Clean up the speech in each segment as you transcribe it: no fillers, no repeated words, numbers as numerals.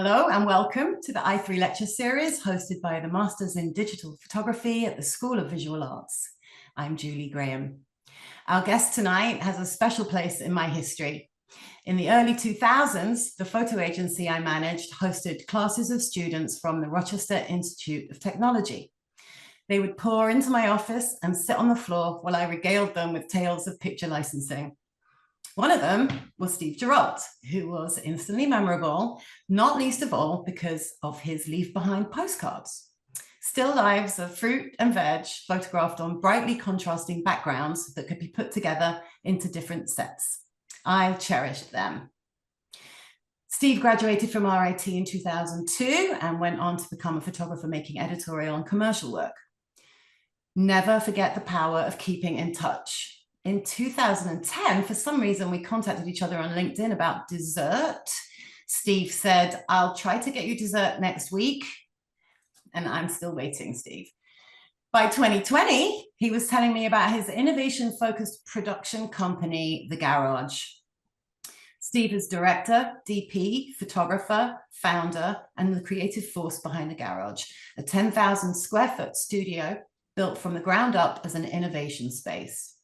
Hello and welcome to the i3 lecture series hosted by the Masters in Digital Photography at the School of Visual Arts. I'm Julie Graham. Our guest tonight has a special place in my history. In the early 2000s, the photo agency I managed hosted classes of students from the Rochester Institute of Technology. They would pour into my office and sit on the floor while I regaled them with tales of picture licensing. One of them was Steve Geralt, who was instantly memorable, not least of all because of his leave behind postcards. Still lives of fruit and veg photographed on brightly contrasting backgrounds that could be put together into different sets. I cherished them. Steve graduated from RIT in 2002 and went on to become a photographer making editorial and commercial work. Never forget the power of keeping in touch. In 2010, for some reason, we contacted each other on LinkedIn about dessert. Steve said, I'll try to get you dessert next week. And I'm still waiting, Steve. By 2020, he was telling me about his innovation-focused production company, The Garage. Steve is director, DP, photographer, founder, and the creative force behind The Garage, a 10,000 square foot studio built from the ground up as an innovation space.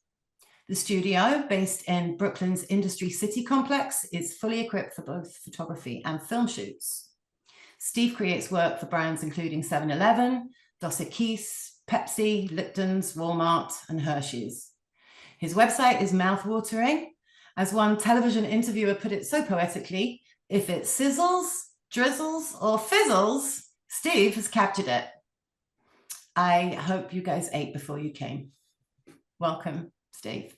The studio, based in Brooklyn's Industry City complex, is fully equipped for both photography and film shoots. Steve creates work for brands including 7-Eleven, Dos Equis, Pepsi, Lipton's, Walmart, and Hershey's. His website is mouth-watering. As one television interviewer put it so poetically, if it sizzles, drizzles, or fizzles, Steve has captured it. I hope you guys ate before you came. Welcome, Steve.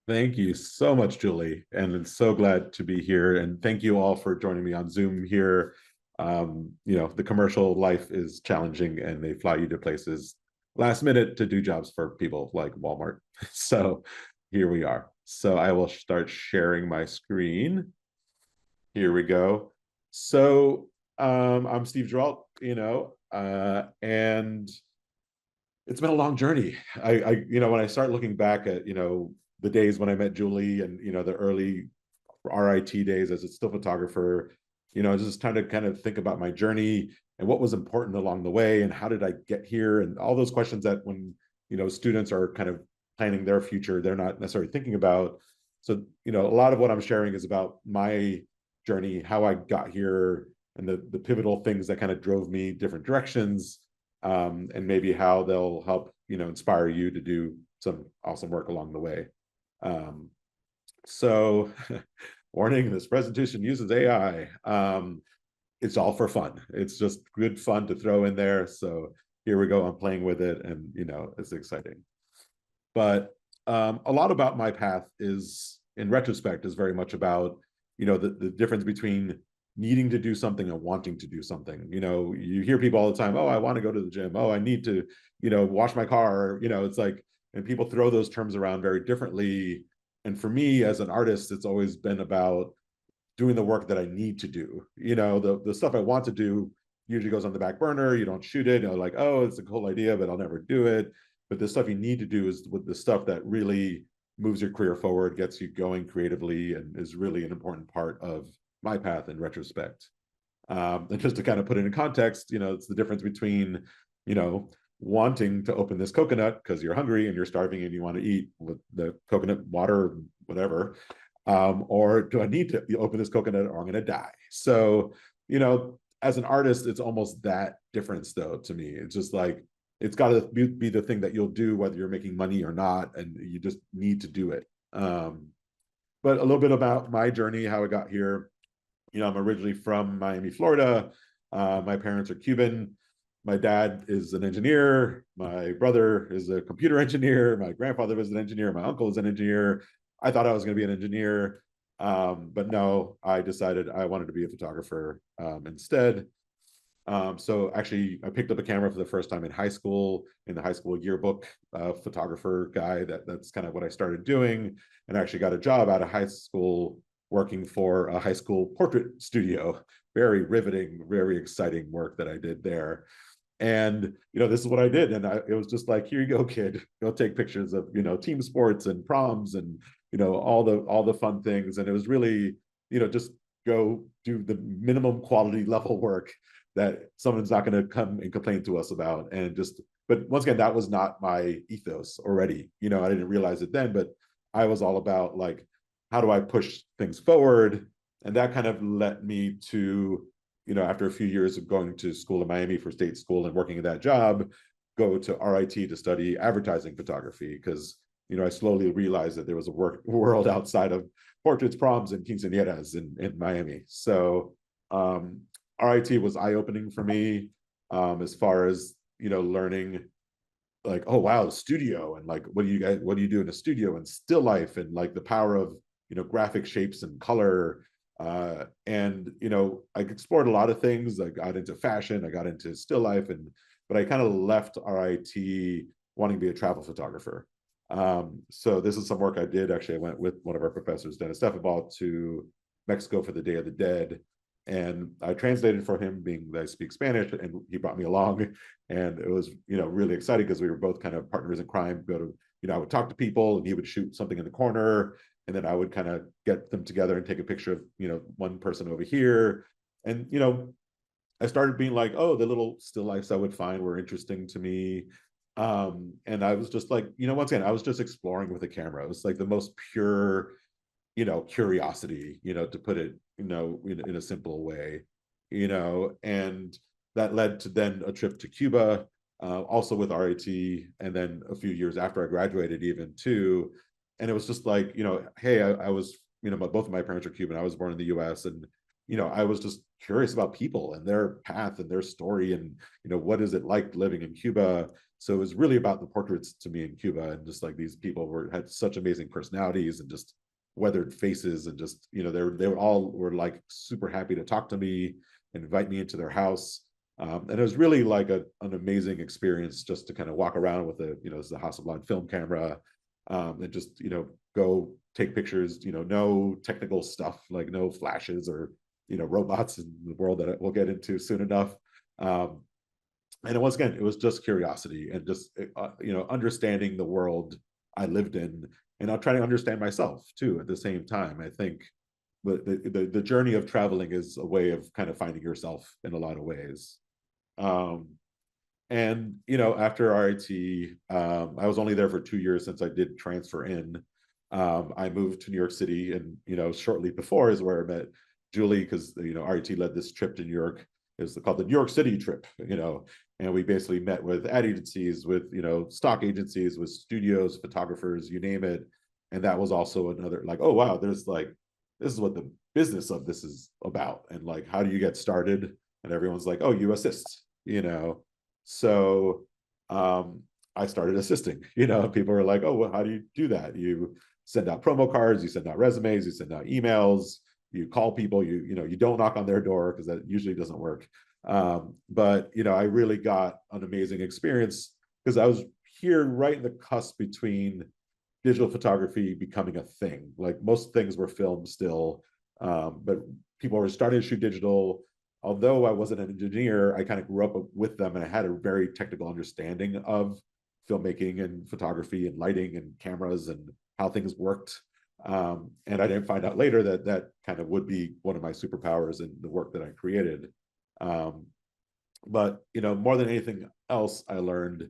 Thank you so much, Julie, and I'm so glad to be here. And thank you all for joining me on Zoom here. The commercial life is challenging, and they fly you to places last minute to do jobs for people like Walmart. So here we are. So I will start sharing my screen. Here we go. So I'm Steve Geralt, and it's been a long journey. When I start looking back at, the days when I met Julie and, the early RIT days as a still photographer, just trying to kind of think about my journey and what was important along the way and how did I get here and all those questions that when, students are kind of planning their future, they're not necessarily thinking about. So, a lot of what I'm sharing is about my journey, how I got here and the pivotal things that kind of drove me different directions, and maybe how they'll help, inspire you to do some awesome work along the way. So warning, this presentation uses AI. It's all for fun. It's just good fun to throw in there. So here we go. I'm playing with it and, it's exciting. But a lot about my path is, in retrospect, is very much about, the difference between needing to do something and wanting to do something. You hear people all the time, oh, I want to go to the gym. Oh, I need to, wash my car. It's like, and people throw those terms around very differently. And for me as an artist, it's always been about doing the work that I need to do. The stuff I want to do usually goes on the back burner. You don't shoot it. Like, oh, it's a cool idea, but I'll never do it. But the stuff you need to do is with the stuff that really moves your career forward, gets you going creatively, and is really an important part of my path in retrospect. And just to kind of put it in context, it's the difference between, wanting to open this coconut because you're hungry and you're starving and you want to eat with the coconut water, whatever, or do I need to open this coconut or I'm going to die? So, as an artist, it's almost that difference though, to me. It's just like, it's got to be the thing that you'll do whether you're making money or not, and you just need to do it. But a little bit about my journey, how I got here. I'm originally from Miami, Florida. My parents are Cuban. My dad is an engineer. My brother is a computer engineer. My grandfather was an engineer. My uncle is an engineer. I thought I was going to be an engineer, but no, I decided I wanted to be a photographer instead. So actually, I picked up a camera for the first time in high school, in the high school yearbook photographer guy. That's kind of what I started doing, and actually got a job out of high school working for a high school portrait studio. Very riveting, very exciting work that I did there. And, this is what I did. And it was just like, here you go, kid, go take pictures of, team sports and proms and, all the fun things. And it was really, just go do the minimum quality level work that someone's not going to come and complain to us about. And just, but once again, that was not my ethos already. You know, I didn't realize it then, but I was all about like, how do I push things forward? And that kind of led me to, you know, after a few years of going to school in Miami for state school and working at that job, go to RIT to study advertising photography, because, you know, I slowly realized that there was a world outside of portraits, proms, and quinceañeras in Miami. So RIT was eye-opening for me, as far as, you know, learning like, oh wow, studio, and like, what do you do in a studio, and still life, and like the power of, you know, graphic shapes and color. And, you know, I explored a lot of things. I got into fashion, I got into still life, but I kind of left RIT wanting to be a travel photographer. So this is some work I did. Actually, I went with one of our professors, Dennis Steffenbach, to Mexico for the Day of the Dead. And I translated for him, being that I speak Spanish, and he brought me along. And it was, you know, really exciting because we were both kind of partners in crime. Go to, you know, I would talk to people and he would shoot something in the corner, and then I would kind of get them together and take a picture of, you know, one person over here. And, you know, I started being like, oh, the little still lifes I would find were interesting to me. And I was just like, you know, once again, I was just exploring with a camera. It was like the most pure, you know, curiosity, you know, to put it, you know, in a simple way, you know. And that led to then a trip to Cuba, also with RIT, and then a few years after I graduated even too. And it was just like, you know, hey, I was, you know, both of my parents are Cuban. I was born in the US, and, you know, I was just curious about people and their path and their story, and, you know, what is it like living in Cuba. So it was really about the portraits to me in Cuba, and just like these people had such amazing personalities and just weathered faces, and just, you know, they were all were like super happy to talk to me and invite me into their house. And it was really like an amazing experience just to kind of walk around with a, you know, it's the Hasselblad film camera, and just, you know, go take pictures, you know, no technical stuff, like no flashes or, you know, robots in the world that we'll get into soon enough. And it was, again, it was just curiosity and just, you know, understanding the world I lived in, and I'm trying to understand myself too at the same time. I think the journey of traveling is a way of kind of finding yourself in a lot of ways. Um, and, you know, after RIT, I was only there for 2 years since I did transfer in. I moved to New York City, and, you know, shortly before is where I met Julie, because, you know, RIT led this trip to New York. It's called the New York City trip, you know, and we basically met with ad agencies, with, you know, stock agencies, with studios, photographers, you name it. And that was also another like, oh wow, there's like, this is what the business of this is about, and like, how do you get started? And everyone's like, oh, you assist, you know. So I started assisting, you know. People are like, oh, well, how do you do that? You send out promo cards, you send out resumes, you send out emails, you call people, you know, you don't knock on their door, because that usually doesn't work. But, you know, I really got an amazing experience because I was here right in the cusp between digital photography becoming a thing. Like, most things were filmed still, but people were starting to shoot digital. Although I wasn't an engineer, I kind of grew up with them, and I had a very technical understanding of filmmaking and photography and lighting and cameras and how things worked. And I didn't find out later that that kind of would be one of my superpowers in the work that I created. Um, but, you know, more than anything else, I learned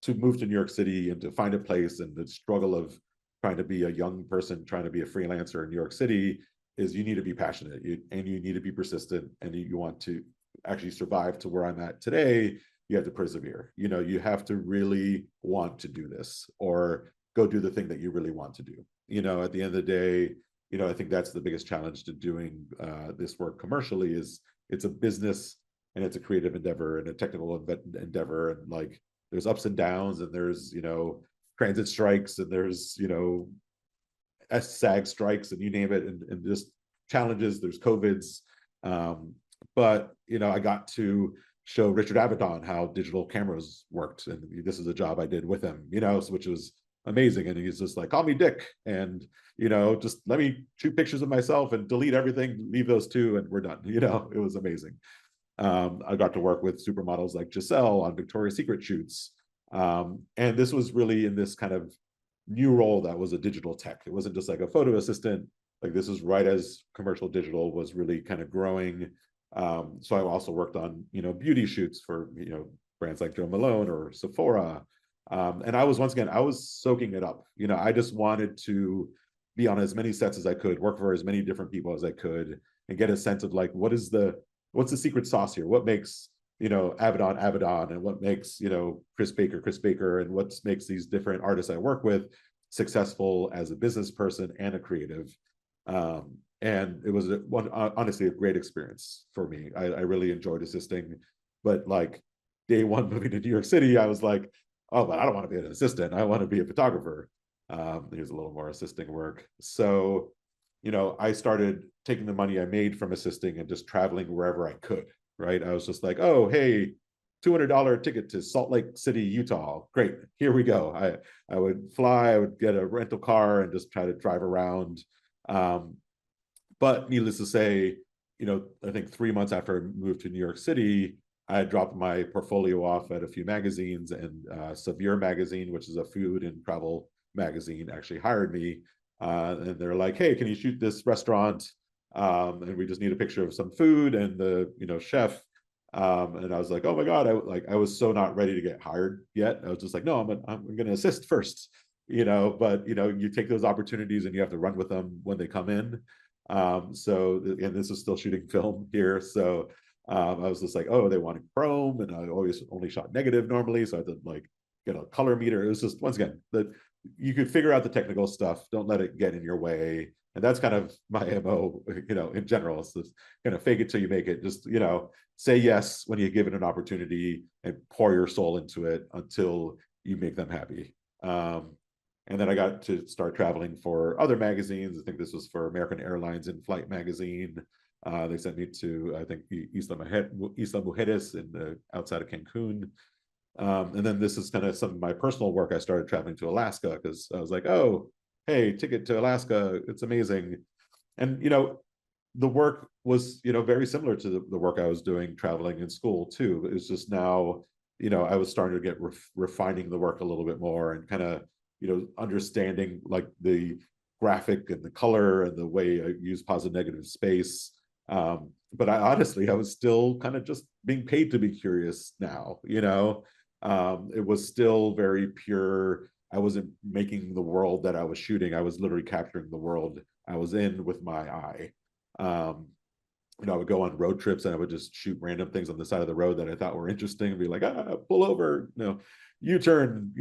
to move to New York City and to find a place, and the struggle of trying to be a young person, trying to be a freelancer in New York City, is you need to be passionate, and you need to be persistent, and you want to actually survive to where I'm at today. You have to persevere. You know, you have to really want to do this, or go do the thing that you really want to do. You know, at the end of the day, you know, I think that's the biggest challenge to doing this work commercially, is it's a business, and it's a creative endeavor and a technical endeavor, and like, there's ups and downs, and there's, you know, transit strikes, and there's, you know, SAG strikes, and you name it, and just challenges. There's COVIDs. But, you know, I got to show Richard Avedon how digital cameras worked, and this is a job I did with him, you know, which was amazing. And he's just like, call me Dick, and, you know, just let me shoot pictures of myself and delete everything, leave those two, and we're done. You know, it was amazing. I got to work with supermodels like Giselle on Victoria's Secret shoots. And this was really in this kind of new role that was a digital tech. It wasn't just like a photo assistant. Like this is right as commercial digital was really kind of growing. So I also worked on, beauty shoots for, brands like Jo Malone or Sephora. And I was, once again, I was soaking it up. I just wanted to be on as many sets as I could, work for as many different people as I could, and get a sense of like, what's the secret sauce here? What makes, Avedon, Avedon, and what makes, Chris Baker, and what makes these different artists I work with successful as a business person and a creative. And it was honestly a great experience for me. I really enjoyed assisting, but like day one moving to New York City, I was like, oh, but I don't want to be an assistant. I want to be a photographer. There's a little more assisting work. So, I started taking the money I made from assisting and just traveling wherever I could, right? I was just like, oh, hey, $200 ticket to Salt Lake City, Utah. Great, here we go. I would fly, I would get a rental car and just try to drive around. But needless to say, I think 3 months after I moved to New York City, I dropped my portfolio off at a few magazines, and Severe magazine, which is a food and travel magazine, actually hired me. And they're like, hey, can you shoot this restaurant? And we just need a picture of some food and the chef. And I was like, oh my God, I was so not ready to get hired yet. I was just like, no, I'm going to assist first, but you take those opportunities and you have to run with them when they come in. So, and this is still shooting film here. So I was just like, oh, they wanted chrome, and I always only shot negative normally. So I had to like get a color meter. It was just, once again, that you could figure out the technical stuff. Don't let it get in your way. And that's kind of my MO, in general. It's just kind of fake it till you make it. Just, say yes when you give it an opportunity and pour your soul into it until you make them happy. And then I got to start traveling for other magazines. I think this was for American Airlines In Flight magazine. They sent me to, I think, Isla Mujeres outside of Cancun. And then this is kind of some of my personal work. I started traveling to Alaska because I was like, oh, hey, ticket to Alaska. It's amazing. And, the work was, very similar to the work I was doing traveling in school too. It was just now, I was starting to get refining the work a little bit more and kind of, understanding like the graphic and the color and the way I use positive negative space. But I was still kind of just being paid to be curious now, it was still very pure. I wasn't making the world that I was shooting. I was literally capturing the world I was in with my eye. I would go on road trips and I would just shoot random things on the side of the road that I thought were interesting and be like, pull over, U-turn,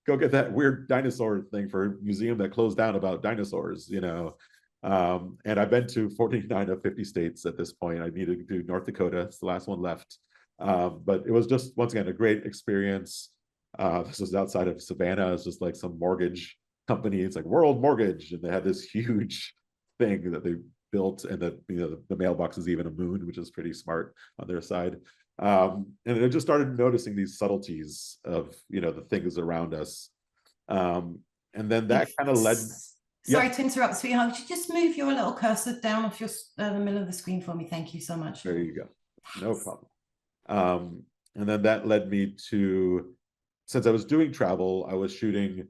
go get that weird dinosaur thing for a museum that closed down about dinosaurs, and I've been to 49 of 50 states at this point. I need to do North Dakota. It's the last one left. But it was just, once again, a great experience. This was outside of Savannah. It's just like some mortgage company. It's like World Mortgage. And they had this huge thing that they built, and the mailbox is even a moon, which is pretty smart on their side. And I just started noticing these subtleties of the things around us, and then that kind of led. Sorry to interrupt, sweetheart. Could you just move your little cursor down off your the middle of the screen for me? Thank you so much. There you go. No problem. And then that led me to, since I was doing travel, I was shooting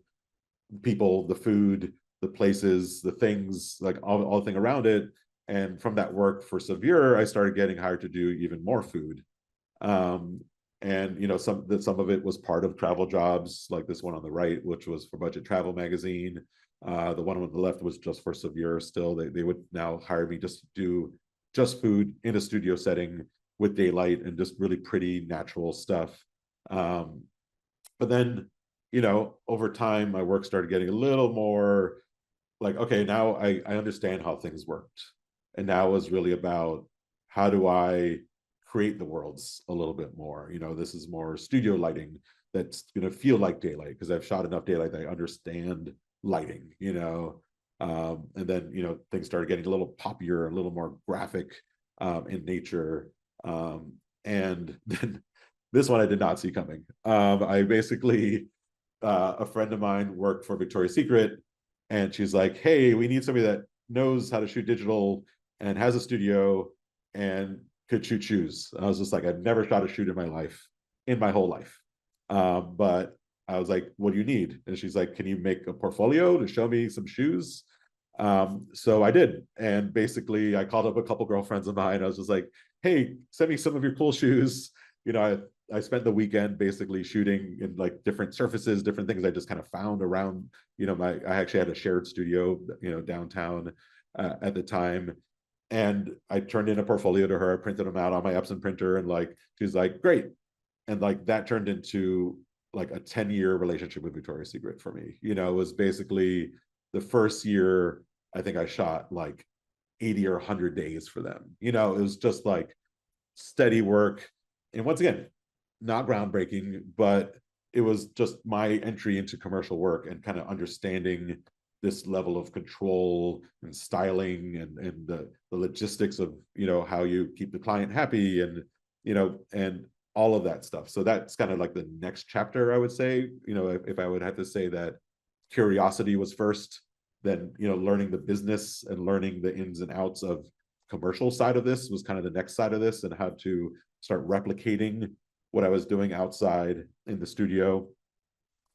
people, the food, the places, the things, like all the thing around it. And from that work for Severe, I started getting hired to do even more food. And some of it was part of travel jobs, like this one on the right, which was for Budget Travel magazine. The one on the left was just for Severe. Still, they would now hire me just to do just food in a studio setting with daylight and just really pretty natural stuff. But then, over time, my work started getting a little more like, okay, now I understand how things worked. And now it was really about, how do I create the worlds a little bit more? This is more studio lighting that's going to feel like daylight, because I've shot enough daylight that I understand lighting, and then, things started getting a little poppier, a little more graphic in nature. And then this one I did not see coming. I basically, a friend of mine worked for Victoria's Secret, and she's like, hey, we need somebody that knows how to shoot digital and has a studio and could shoot shoes. I was just like, I've never shot a shoot in my whole life. But I was like, what do you need? And she's like, can you make a portfolio to show me some shoes? So I did. And basically I called up a couple girlfriends of mine. I was just like, hey, send me some of your cool shoes. I spent the weekend basically shooting in like different surfaces, different things I just kind of found around, I actually had a shared studio, downtown at the time. And I turned in a portfolio to her, I printed them out on my Epson printer, and like, she's like, great. And like that turned into like a 10-year relationship with Victoria's Secret for me. It was basically the first year, I think I shot like 80 or 100 days for them. It was just like steady work. And once again, not groundbreaking, but it was just my entry into commercial work and kind of understanding this level of control and styling and the logistics of how you keep the client happy and all of that stuff. So that's kind of like the next chapter, I would say. If I would have to say that curiosity was first, then learning the business and learning the ins and outs of commercial side of this was kind of the next side of this, and how to start replicating what I was doing outside in the studio.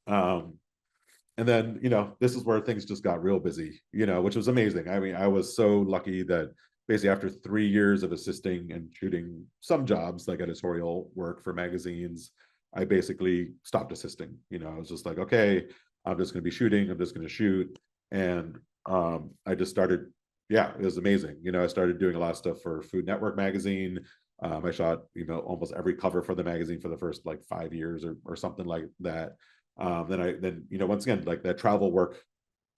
And then, this is where things just got real busy, which was amazing. I mean, I was so lucky that basically after 3 years of assisting and shooting some jobs like editorial work for magazines, I basically stopped assisting. I was just like, okay, I'm just going to be shooting. I'm just going to shoot. And I just started, yeah, it was amazing. I started doing a lot of stuff for Food Network magazine. I shot, almost every cover for the magazine for the first like 5 years or something like that. Then once again, like that travel work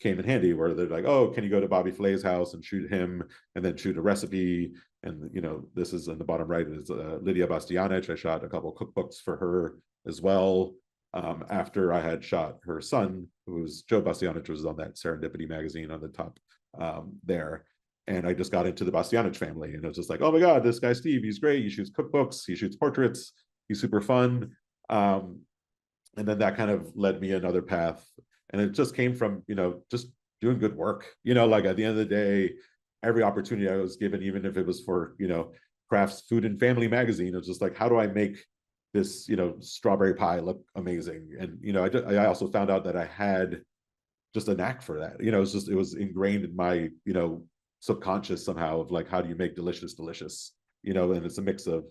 came in handy, where they're like, oh, can you go to Bobby Flay's house and shoot him and then shoot a recipe? And this is in the bottom right is Lydia Bastianich. I shot a couple of cookbooks for her as well. After I had shot her son, who was Joe Bastianich, was on that Serendipity magazine on the top there. And I just got into the Bastianich family, and it was just like, oh my God, this guy Steve, he's great. He shoots cookbooks, he shoots portraits, he's super fun. And then that kind of led me another path. And it just came from, just doing good work. Like at the end of the day, every opportunity I was given, even if it was for, Kraft's Food and Family magazine, it was just like, how do I make this, strawberry pie look amazing? And, I also found out that I had just a knack for that. It was ingrained in my, subconscious somehow, of like, how do you make delicious? And it's a mix of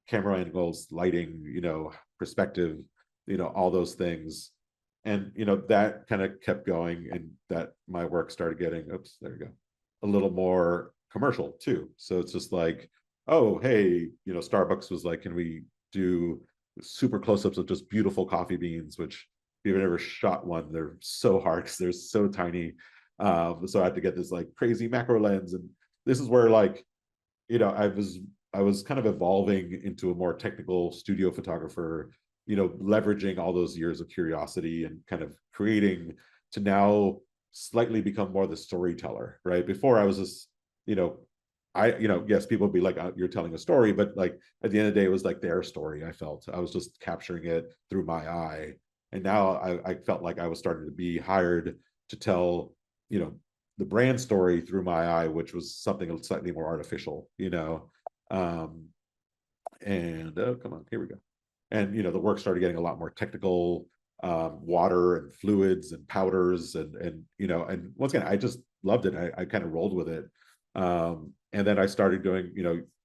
camera angles, lighting, perspective, all those things. And that kind of kept going, and that my work started getting, oops, there you go, a little more commercial too. So it's just like, oh, hey, Starbucks was like, can we do super close-ups of just beautiful coffee beans, which if you've ever shot one, they're so hard because they're so tiny. So I had to get this like crazy macro lens. And this is where like, I was kind of evolving into a more technical studio photographer, leveraging all those years of curiosity and kind of creating to now slightly become more the storyteller, right? Before I was just, yes, people would be like, you're telling a story, but like at the end of the day, it was like their story. I felt I was just capturing it through my eye. And now I felt like I was starting to be hired to tell, the brand story through my eye, which was something slightly more artificial, and oh, come on, here we go. And the work started getting a lot more technical, water and fluids and powders, and once again, I just loved it. I kind of rolled with it. And then I started doing,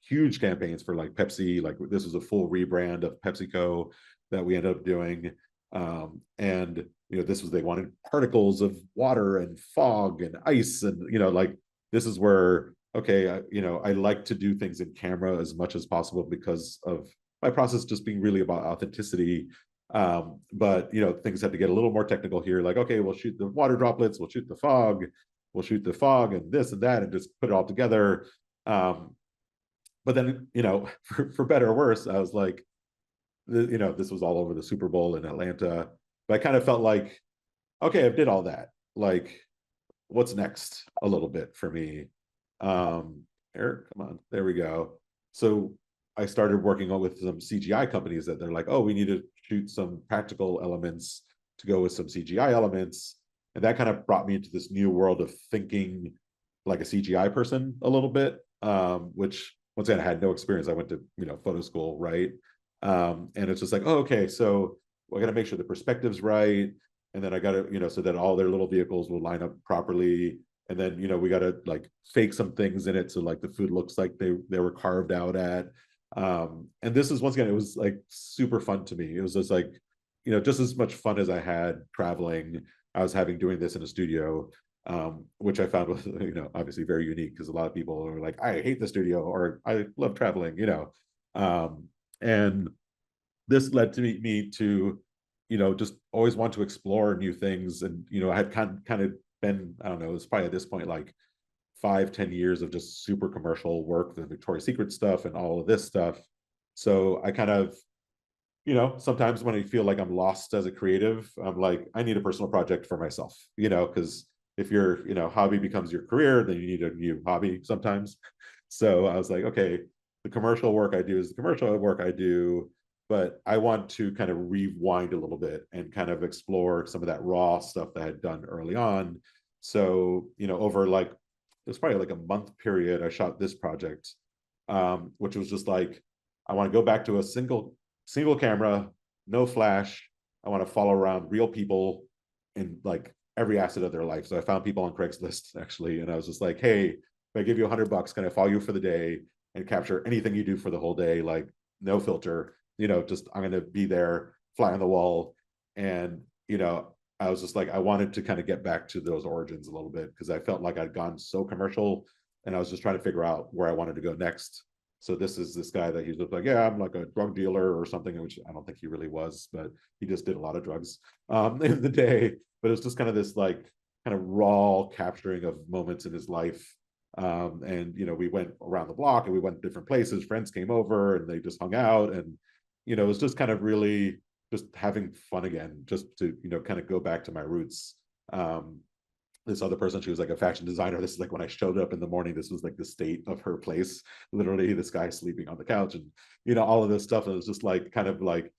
huge campaigns for like Pepsi. Like this was a full rebrand of PepsiCo that we ended up doing. And this was, they wanted particles of water and fog and ice, and like this is where, okay, I like to do things in camera as much as possible because of my process just being really about authenticity. But things had to get a little more technical here. Like, okay, we'll shoot the water droplets, we'll shoot the fog, and this and that, and just put it all together. But then, for better or worse, I was like, this was all over the Super Bowl in Atlanta. But I kind of felt like, okay, I did all that. Like, what's next a little bit for me? Eric, come on, there we go. So I started working on with some CGI companies that they're like, oh, we need to shoot some practical elements to go with some CGI elements. And that kind of brought me into this new world of thinking like a CGI person a little bit, which once again, I had no experience. I went to, photo school, right? And it's just like, oh, okay, so I got to make sure the perspective's right. And then I got to, so that all their little vehicles will line up properly. and then we got to like fake some things in it so like the food looks like they were carved out at. And this is, once again, it was like super fun to me. It was just like just as much fun as I had traveling, I was having doing this in a studio, which I found was obviously very unique, because a lot of people are like, I hate the studio, or I love traveling, and this led to me to just always want to explore new things. And I had kind of been, I don't know, it's probably at this point like 5-10 years of just super commercial work, the Victoria's Secret stuff and all of this stuff. So I kind of, sometimes when I feel like I'm lost as a creative, I'm like, I need a personal project for myself, because if your hobby becomes your career, then you need a new hobby sometimes. So I was like, okay, the commercial work I do is the commercial work I do, but I want to kind of rewind a little bit and kind of explore some of that raw stuff that I had done early on. So over like, it was probably like a month period, I shot this project, which was just like, I want to go back to a single camera, no flash. I want to follow around real people in like every asset of their life. So I found people on Craigslist actually, and I was just like, hey, if I give you $100, can I follow you for the day and capture anything you do for the whole day? Like no filter, just I'm going to be there, fly on the wall. And, I was just like, I wanted to kind of get back to those origins a little bit, because I felt like I'd gone so commercial, and I was just trying to figure out where I wanted to go next. So this is this guy that he's just like, yeah, I'm like a drug dealer or something, which I don't think he really was, but he just did a lot of drugs in the day. But it's just kind of this like kind of raw capturing of moments in his life. And we went around the block and we went to different places. Friends came over and they just hung out, and it was just kind of really just having fun again, just to kind of go back to my roots. This other person, she was like a fashion designer. This is like when I showed up in the morning, this was like the state of her place, literally this guy sleeping on the couch, and all of this stuff. And it was just like kind of like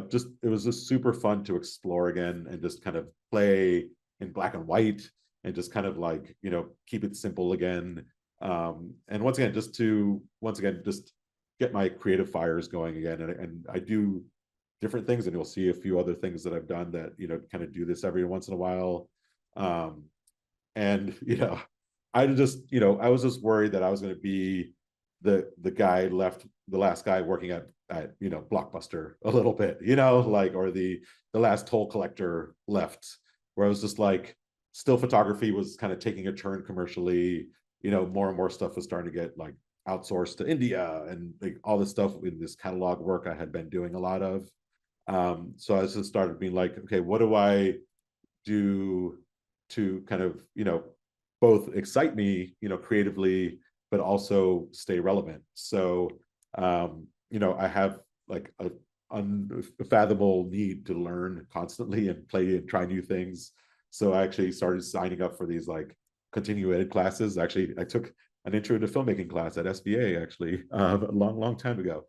just, it was just super fun to explore again, and just kind of play in black and white, and just kind of like keep it simple again. And once again just get my creative fires going again. And I do different things, and you'll see a few other things that I've done that kind of do this every once in a while. And I was just worried that I was going to be the last guy working at Blockbuster a little bit, like, or the last toll collector left, where I was just like, still photography was kind of taking a turn commercially. More and more stuff was starting to get like outsourced to India, and like all this stuff in this catalog work I had been doing a lot of. So I just started being like, okay, what do I do to kind of both excite me creatively, but also stay relevant? So I have like a unfathomable need to learn constantly and play and try new things. So I actually started signing up for these like continuing ed classes. Actually, I took an intro to filmmaking class at SVA actually, a long time ago.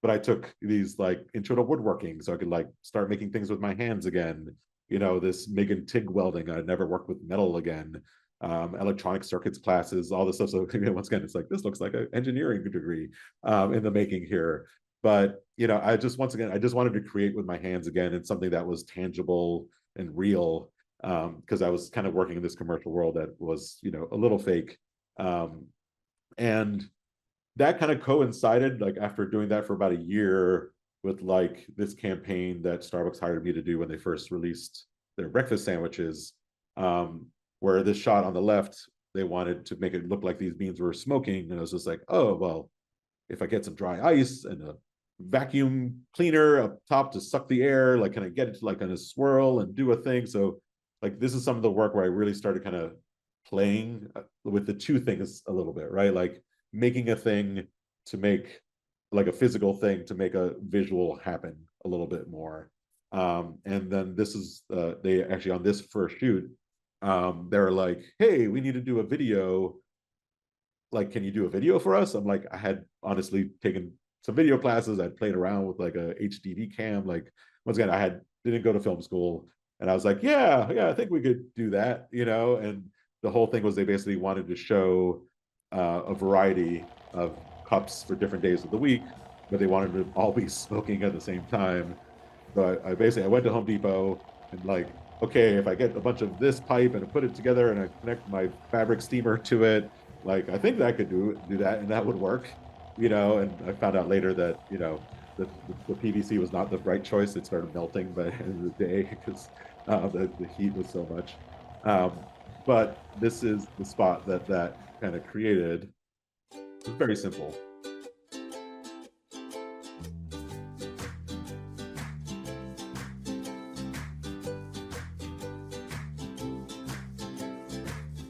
But I took these like intro to woodworking, so I could like start making things with my hands again. This MIG and TIG welding. I'd never worked with metal again. Electronic circuits classes, all this stuff. So once again, it's like, this looks like an engineering degree in the making here. But I just wanted to create with my hands again, and something that was tangible and real, because I was kind of working in this commercial world that was a little fake. And that kind of coincided, like after doing that for about a year, with like this campaign that Starbucks hired me to do when they first released their breakfast sandwiches, where this shot on the left, they wanted to make it look like these beans were smoking. And I was just like, oh, well, if I get some dry ice and a vacuum cleaner up top to suck the air, like, can I get it to like in a swirl and do a thing? So like, this is some of the work where I really started kind of playing with the two things a little bit, right? Like making a thing to make like a physical thing to make a visual happen a little bit more. And then this is they actually, on this first shoot, they're like, hey, we need to do a video, like, can you do a video for us? I'm like, I had honestly taken some video classes, I'd played around with like a HDV cam, like once again, didn't go to film school, and I was like, yeah, I think we could do that, and the whole thing was they basically wanted to show a variety of cups for different days of the week, but they wanted to all be smoking at the same time. So I went to Home Depot and like okay, if I get a bunch of this pipe and put it together and I connect my fabric steamer to it, like I think that I could do that and that would work, and I found out later that, the PVC was not the right choice. It started melting by the end of the day because the heat was so much. But this is the spot that kind of created. It's very simple.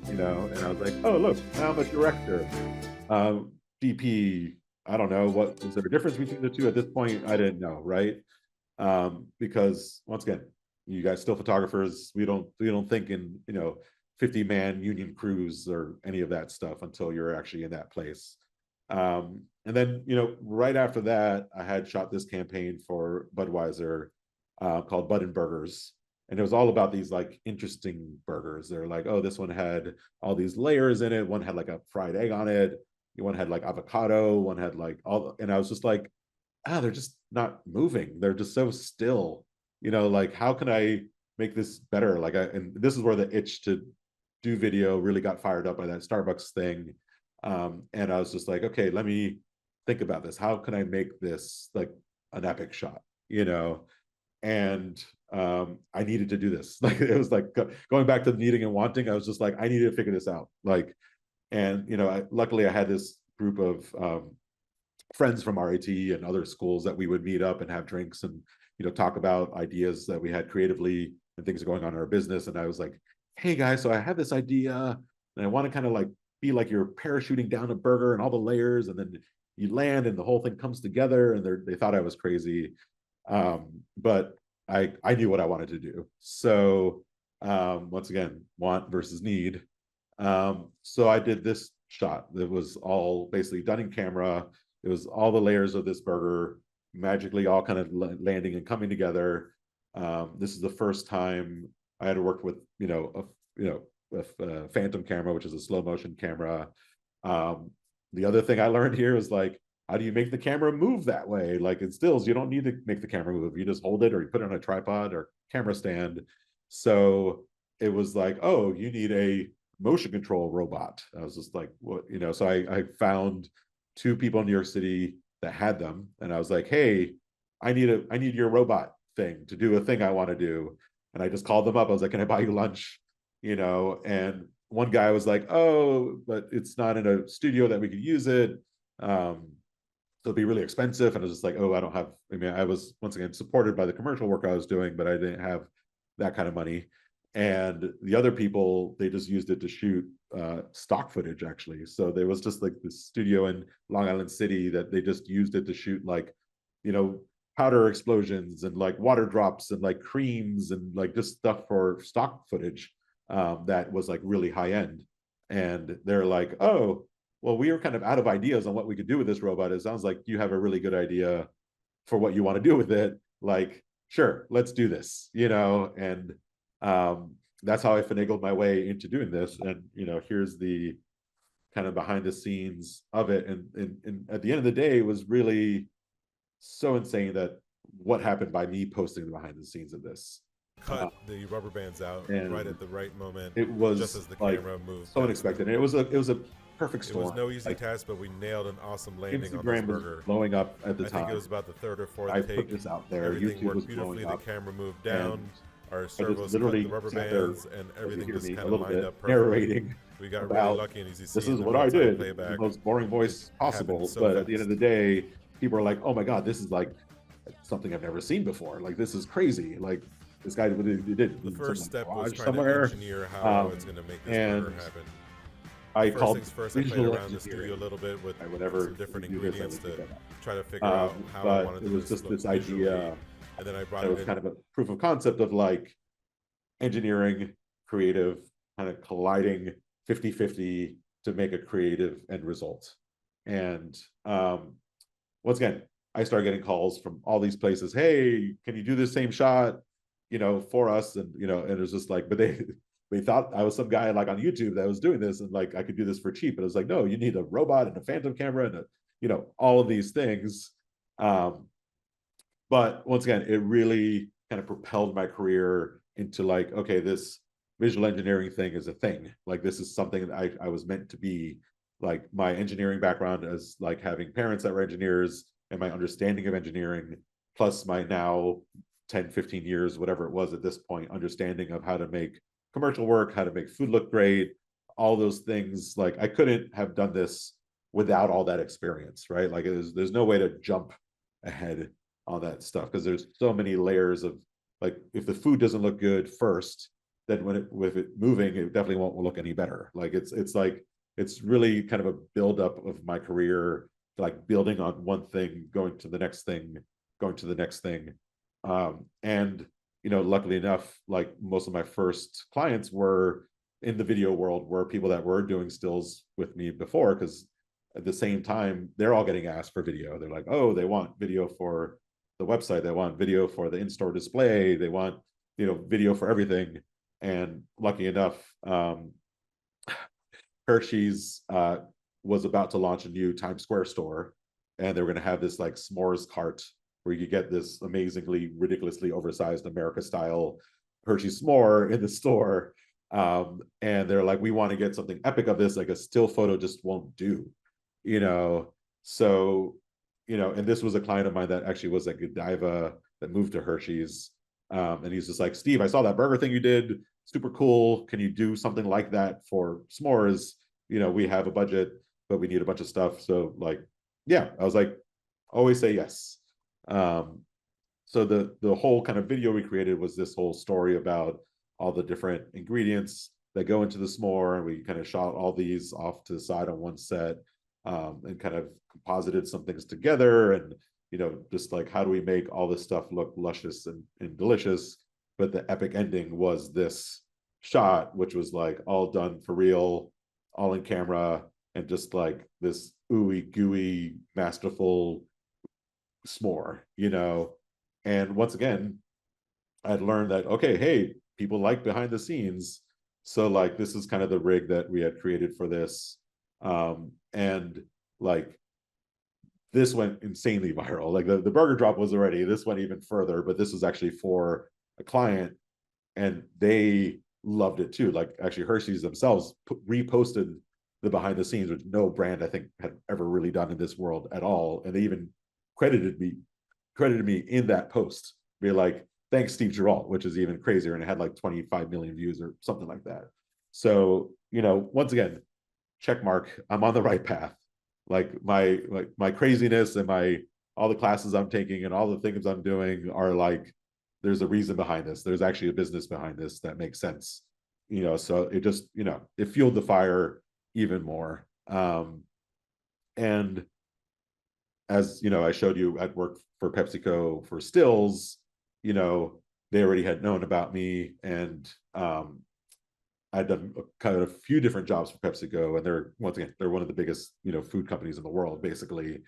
And I was like, oh, look, now I'm a director. DP, I don't know, what is there a difference between the two at this point? I didn't know, right? Because once again, you guys still photographers. We don't think in 50-man union crews or any of that stuff until you're actually in that place. And then right after that, I had shot this campaign for Budweiser called Bud and Burgers. And it was all about these like interesting burgers. They're like, oh, this one had all these layers in it. One had like a fried egg on it. One had like avocado. One had like and I was just like, they're just not moving. They're just so still. Like how can I make this better? And this is where the itch to do video really got fired up by that Starbucks thing. And I was just like, okay, let me think about this. How can I make this like an epic shot? And I needed to do this. Like it was like going back to the needing and wanting. I was just like, I needed to figure this out. And luckily I had this group of friends from RIT and other schools that we would meet up and have drinks and talk about ideas that we had creatively and things going on in our business. And I was like, hey guys, so I have this idea and I want to kind of like be like you're parachuting down a burger and all the layers, and then you land and the whole thing comes together. And they thought I was crazy. But I knew what I wanted to do. So once again, want versus need. So I did this shot that was all basically done in camera. It was all the layers of this burger magically all kind of landing and coming together. This is the first time I had worked with a phantom camera, which is a slow motion camera. The other thing I learned here is like, how do you make the camera move that way? Like in stills, you don't need to make the camera move. You just hold it or you put it on a tripod or camera stand. So it was like, oh, you need a motion control robot. I was just like, what, so I found two people in New York City that had them. And I was like, hey, I need your robot thing to do a thing I want to do. And I just called them up. I was like, can I buy you lunch? And one guy was like, oh, but it's not in a studio that we could use it. So it'd be really expensive. And I was just like, oh, I was once again supported by the commercial work I was doing, but I didn't have that kind of money. And the other people, they just used it to shoot stock footage actually. So there was just like this studio in Long Island City that they just used it to shoot like, powder explosions and like water drops and like creams and like just stuff for stock footage that was like really high end. And they're like, oh, well, we were kind of out of ideas on what we could do with this robot. It sounds like you have a really good idea for what you want to do with it. Like, sure, let's do this, and that's how I finagled my way into doing this. And, here's the kind of behind the scenes of it. And at the end of the day, it was really so insane that what happened by me posting the behind the scenes of this. Cut the rubber bands out right at the right moment. It was just as the like camera moved. So unexpected. And it was a perfect storm. It was no easy task, but we nailed an awesome landing Instagram on this burger. Was blowing up at the time. I think it was about the third or fourth I take. put this out there. Everything YouTube worked was beautifully. blowing up. The camera moved down. Our servos cut the rubber bands, and everything just kind of lined up perfectly. Narrating. We got really lucky, and as you see, this is what I did. The most boring voice possible. So but fast. At the end of the day, people are like, "Oh my god, this is like something I've never seen before. Like this is crazy. Like this guy did the first step was trying somewhere. To engineer how it's going to make this burger happen. I first called first, I played around the studio a little bit with some different ingredients to try to figure out how I wanted it was just this visually. idea. And then I brought it was kind of a proof of concept of like engineering, creative, kind of colliding 50-50 to make a creative end result. And once again, I started getting calls from all these places. Hey, can you do the same shot, for us? And, and it was just like, but they thought I was some guy like on YouTube that was doing this and like, I could do this for cheap. But it was like, no, you need a robot and a phantom camera and all of these things. But once again, it really kind of propelled my career into like, okay, this visual engineering thing is a thing. Like this is something that I was meant to be. Like my engineering background as like having parents that were engineers and my understanding of engineering, plus my now 10, 15 years, whatever it was at this point, understanding of how to make commercial work, how to make food look great, all those things. Like I couldn't have done this without all that experience, right? Like there's no way to jump ahead on that stuff because there's so many layers of like, if the food doesn't look good first, then with it moving, it definitely won't look any better. Like it's like, it's really kind of a buildup of my career, like building on one thing, going to the next thing, going to the next thing. And, you know, luckily enough, like most of my first clients were in the video world, were people that were doing stills with me before, because at the same time, they're all getting asked for video. They're like, oh, they want video for the website. They want video for the in-store display. They want, you know, video for everything. And lucky enough, Hershey's was about to launch a new Times Square store, and they were going to have this like s'mores cart where you could get this amazingly, ridiculously oversized America-style Hershey s'more in the store. And they're like, we want to get something epic of this, like a still photo just won't do, you know? So, you know, and this was a client of mine that actually was at Godiva that moved to Hershey's. And he's just like, Steve, I saw that burger thing you did, super cool. Can you do something like that for s'mores? You know, we have a budget, but we need a bunch of stuff. So like, yeah, I was like, always say yes. So the whole kind of video we created was this whole story about all the different ingredients that go into the s'more. And we kind of shot all these off to the side on one set, and kind of composited some things together. And, you know, just like, how do we make all this stuff look luscious and delicious? But the epic ending was this shot, which was like all done for real, all in camera, and just like this ooey gooey, masterful s'more, you know. And once again, I'd learned that, okay, hey, people like behind the scenes. So like, this is kind of the rig that we had created for this. And like, this went insanely viral. Like the burger drop was already, this went even further, but this was actually for a client and they loved it too. Like actually Hershey's themselves reposted the behind the scenes, which no brand I think had ever really done in this world at all. And they even credited me in that post, be like, thanks Steve Geralt, which is even crazier. And it had like 25 million views or something like that. So, you know, once again, check mark, I'm on the right path. Like my craziness and all the classes I'm taking and all the things I'm doing are like, there's a reason behind this. There's actually a business behind this that makes sense, you know. So it just, you know, it fueled the fire even more. And as you know, I showed you, I'd worked for PepsiCo for stills, you know, they already had known about me, and I'd done kind of a few different jobs for PepsiCo, and they're, once again, they're one of the biggest, you know, food companies in the world, basically.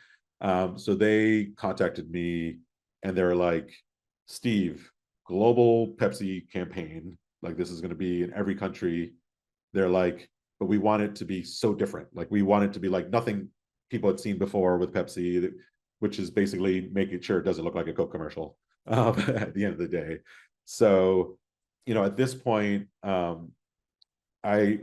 So they contacted me and they're like, Steve, global Pepsi campaign, like this is going to be in every country. They're like, but we want it to be so different. Like we want it to be like nothing people had seen before with Pepsi, which is basically making sure it doesn't look like a Coke commercial at the end of the day. So, you know, at this point, I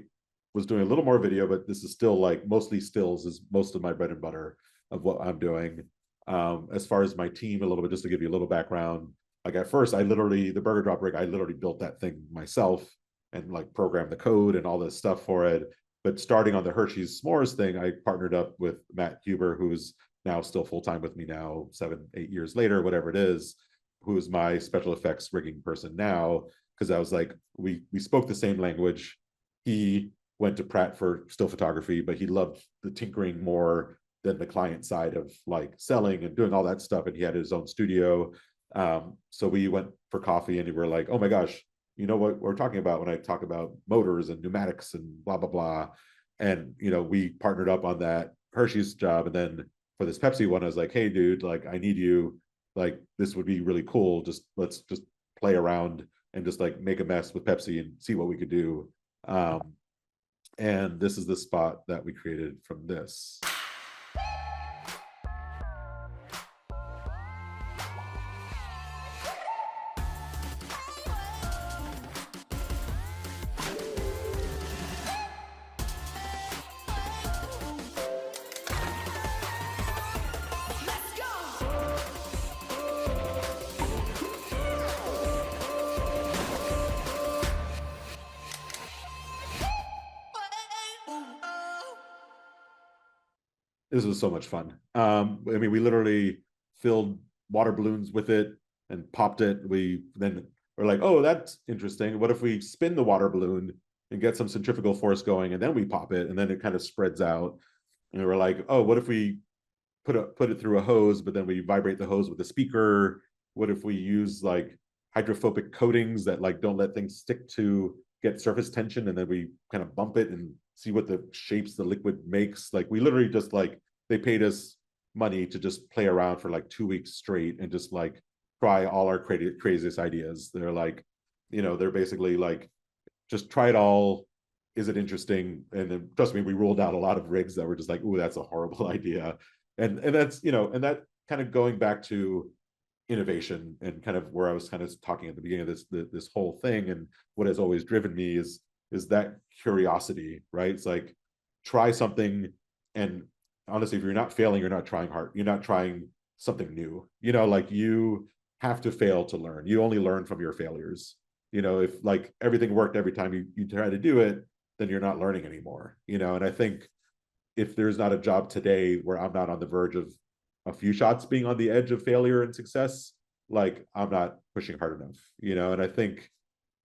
was doing a little more video, but this is still like mostly stills is most of my bread and butter of what I'm doing. As far as my team, a little bit, just to give you a little background, like at first I literally, the burger drop rig, I literally built that thing myself and like programmed the code and all this stuff for it. But starting on the Hershey's s'mores thing, I partnered up with Matt Huber, who's now still full-time with me now, 7-8 years later, whatever it is, who's my special effects rigging person now. Because I was like, we spoke the same language. He went to Pratt for still photography, but he loved the tinkering more than the client side of like selling and doing all that stuff. And he had his own studio. So we went for coffee and we were like, oh my gosh, you know what we're talking about when I talk about motors and pneumatics and blah, blah, blah. And, you know, we partnered up on that Hershey's job. And then for this Pepsi one, I was like, hey dude, like I need you, like, this would be really cool. Let's just play around and just like make a mess with Pepsi and see what we could do. And this is the spot that we created from this. this was so much fun. I mean, we literally filled water balloons with it and popped it. Then we're like, oh, that's interesting. What if we spin the water balloon and get some centrifugal force going, and then we pop it, and then it kind of spreads out. And we're like, oh, what if we put it through a hose, but then we vibrate the hose with a speaker? What if we use like hydrophobic coatings that like don't let things stick to get surface tension, and then we kind of bump it and see what the shapes the liquid makes? Like we literally just like, they paid us money to just play around for like 2 weeks straight and just like try all our craziest ideas. They're like, you know, they're basically like, just try it all. Is it interesting? And then trust me, we ruled out a lot of rigs that were just like, ooh, that's a horrible idea. And that's, you know, and that kind of going back to innovation and kind of where I was kind of talking at the beginning of this whole thing, and what has always driven me is that curiosity, right? It's like, try something, and honestly, if you're not failing, you're not trying hard. You're not trying something new. You know, like you have to fail to learn. You only learn from your failures. You know, if like everything worked every time you try to do it, then you're not learning anymore. You know, and I think if there's not a job today where I'm not on the verge of a few shots being on the edge of failure and success, like I'm not pushing hard enough, you know. And I think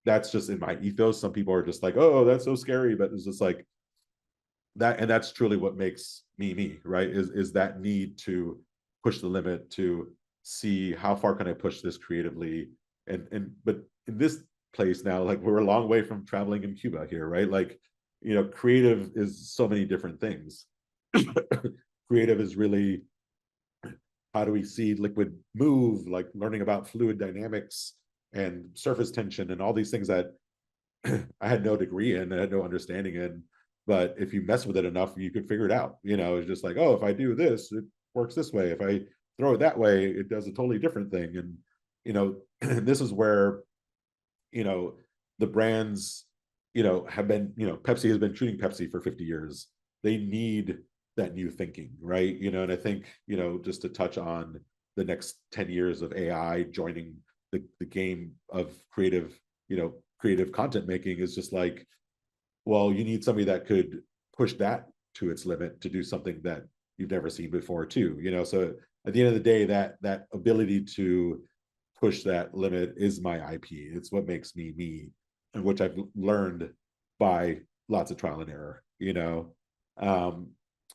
that's just in my ethos. Some people are just like, oh, that's so scary, but it's just like that. And that's truly what makes me, right? Is that need to push the limit, to see how far can I push this creatively. But in this place now, like we're a long way from traveling in Cuba here, right? Like, you know, creative is so many different things. Creative is really, how do we see liquid move, like learning about fluid dynamics and surface tension and all these things that I had no degree in, I had no understanding in. But if you mess with it enough, you could figure it out. You know, it's just like, oh, if I do this, it works this way. If I throw it that way, it does a totally different thing. And, you know, this is where, you know, the brands, you know, have been, you know, Pepsi has been shooting Pepsi for 50 years. They need that new thinking, right? You know, and I think, you know, just to touch on the next 10 years of AI joining the game of creative, you know, creative content making is just like, well, you need somebody that could push that to its limit to do something that you've never seen before too, you know. So at the end of the day, that ability to push that limit is my IP. It's what makes me me, and which I've learned by lots of trial and error, you know.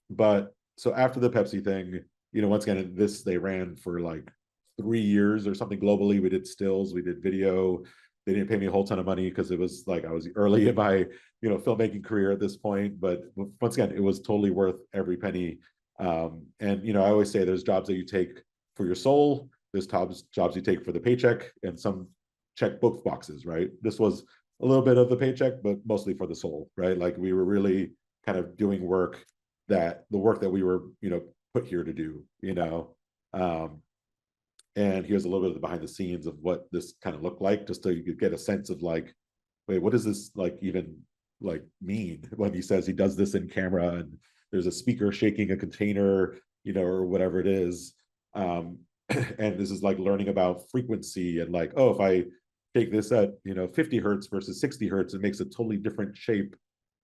But so after the Pepsi thing, you know, once again, they ran for like 3 years or something globally. We did stills, we did video. They didn't pay me a whole ton of money because it was like I was early in my, you know, filmmaking career at this point. But once again, it was totally worth every penny. And you know, I always say there's jobs that you take for your soul, there's jobs you take for the paycheck, and some check both boxes, right? This was a little bit of the paycheck, but mostly for the soul, right? Like we were really kind of doing work that we were, you know, put here to do, you know. And here's a little bit of the behind the scenes of what this kind of looked like, just so you could get a sense of like, wait, what does this like even like mean when he says he does this in camera and there's a speaker shaking a container, you know, or whatever it is. And this is like learning about frequency and like, oh, if I take this at, you know, 50 hertz versus 60 hertz, it makes a totally different shape.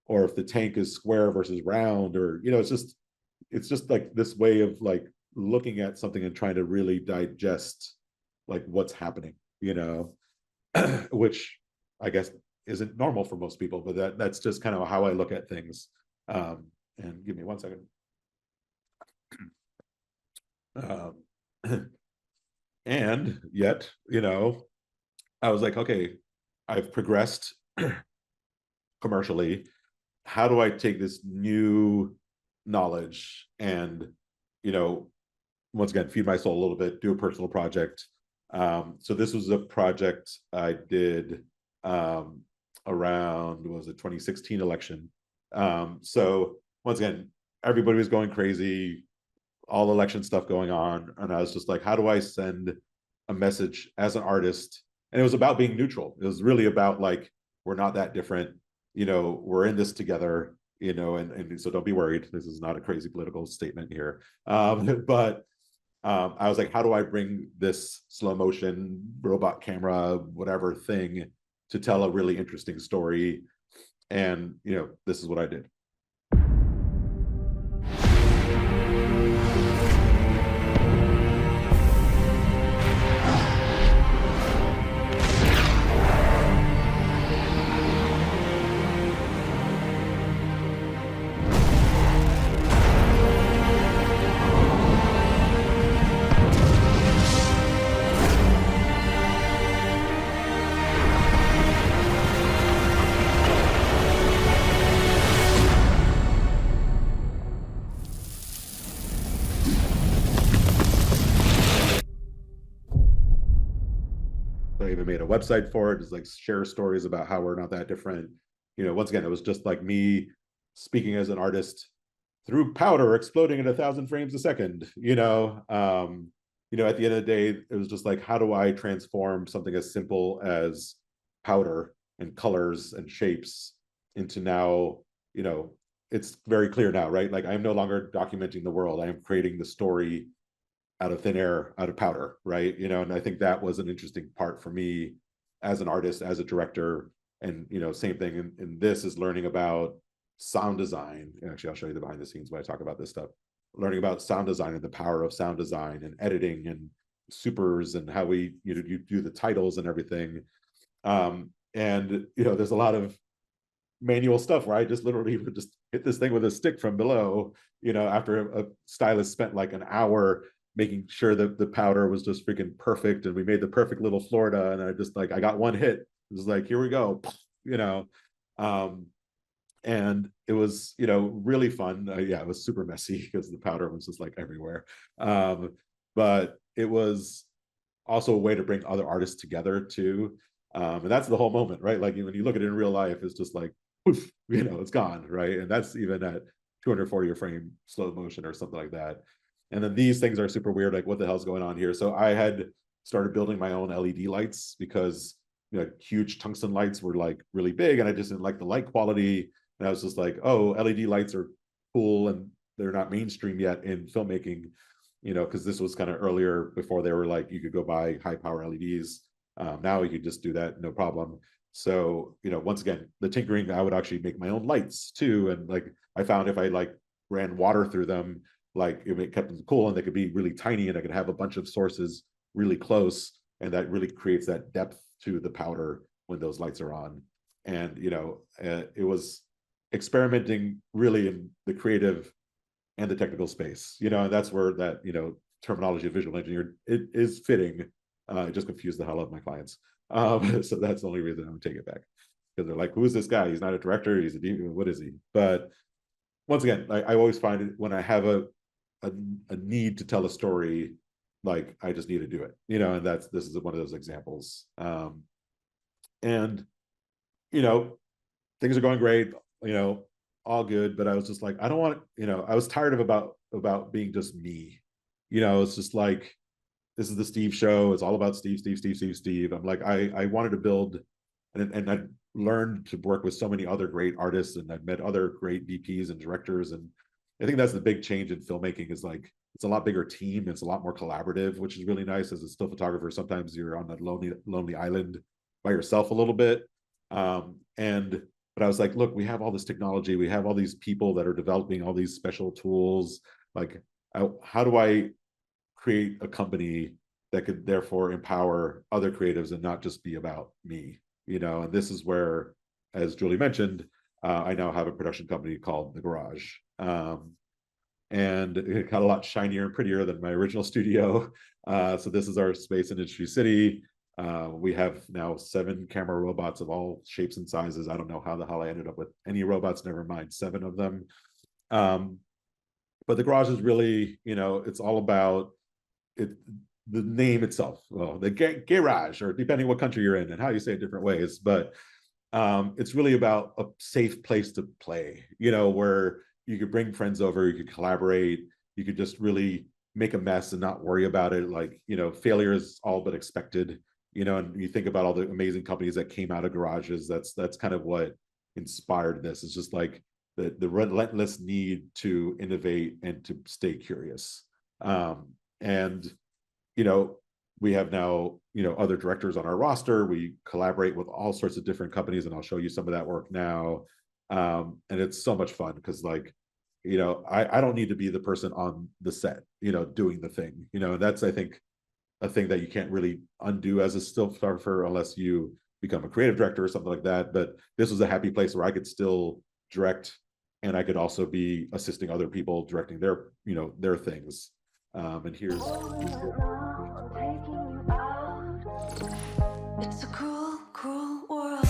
Or if the tank is square versus round, or, you know, it's just like this way of like looking at something and trying to really digest like what's happening, you know, which I guess isn't normal for most people, but that's just kind of how I look at things. And give me 1 second. And yet, you know, I was like, okay, I've progressed commercially. How do I take this new knowledge and, you know, once again, feed my soul a little bit, do a personal project. So this was a project I did around, was it 2016 election. So once again, everybody was going crazy, all election stuff going on. And I was just like, how do I send a message as an artist? And it was about being neutral. It was really about like, we're not that different, you know, we're in this together, you know, and so don't be worried. This is not a crazy political statement here. But I was like, how do I bring this slow motion robot camera, whatever thing, to tell a really interesting story? And, you know, this is what I did. even made a website for it, just like share stories about how we're not that different. Once again, it was just like me speaking as an artist through powder exploding at 1,000 frames a second. At the end of the day, it was just like, how do I transform something as simple as powder and colors and shapes into now, it's very clear now, right? Like, I'm no longer documenting the world. I am creating the story out of thin air, out of powder, right? And I think that was an interesting part for me as an artist, as a director. And, same thing in this is learning about sound design. Actually, I'll show you the behind the scenes when I talk about this stuff. Learning about sound design and the power of sound design and editing and supers and how we, you do the titles and everything. And, there's a lot of manual stuff where I just literally would just hit this thing with a stick from below, after a stylist spent like an hour making sure that the powder was just freaking perfect. And we made the perfect little Florida. And I got one hit. It was like, here we go, and it was, really fun. It was super messy because the powder was just like everywhere. But it was also a way to bring other artists together too. And that's the whole moment, right? Like when you look at it in real life, it's just like, poof, it's gone, right? And that's even at 240 frame slow motion or something like that. And then these things are super weird. Like, what the hell's going on here? So I had started building my own LED lights because huge tungsten lights were like really big, and I just didn't like the light quality. And I was just like, oh, LED lights are cool, and they're not mainstream yet in filmmaking, because this was kind of earlier before they were like, you could go buy high power LEDs. Now you could just do that, no problem. So, once again, the tinkering, I would actually make my own lights too. And like, I found if I like ran water through them, like it kept them cool, and they could be really tiny, and I could have a bunch of sources really close. And that really creates that depth to the powder when those lights are on. And, it was experimenting really in the creative and the technical space, and that's where that, terminology of visual engineer, it is fitting. It just confused the hell out of my clients. So that's the only reason I'm taking it back, because they're like, who's this guy? He's not a director. He's a DP. What is he? But once again, I always find it when I have a need to tell a story, like I just need to do it, and this is one of those examples. And, things are going great, all good, but I was just like, I don't want, I was tired of about being just me, it's just like, this is the Steve show. It's all about Steve. I'm like, I wanted to build, and I learned to work with so many other great artists, and I've met other great DPs and directors. And I think that's the big change in filmmaking, is like, it's a lot bigger team. It's a lot more collaborative, which is really nice. As a still photographer, sometimes you're on that lonely island by yourself a little bit. But I was like, look, we have all this technology. We have all these people that are developing all these special tools. Like, how do I create a company that could therefore empower other creatives and not just be about me? And this is where, as Julie mentioned, I now have a production company called The Garage. And it got a lot shinier and prettier than my original studio. So this is our space in Industry City. We have now 7 camera robots of all shapes and sizes. I don't know how the hell I ended up with any robots, never mind 7 of them. But The Garage is really, it's all about it. The name itself, well, the garage, or depending what country you're in and how you say it different ways, but it's really about a safe place to play, where you could bring friends over, you could collaborate, you could just really make a mess and not worry about it. Like, failure is all but expected, and you think about all the amazing companies that came out of garages. That's kind of what inspired this. It's just like the relentless need to innovate and to stay curious. And we have now, other directors on our roster. We collaborate with all sorts of different companies, and I'll show you some of that work now. And it's so much fun because, like, I don't need to be the person on the set, doing the thing, and that's, I think, a thing that you can't really undo as a still photographer unless you become a creative director or something like that. But this was a happy place where I could still direct, and I could also be assisting other people directing their, their things. And here's it's a cruel, cruel world.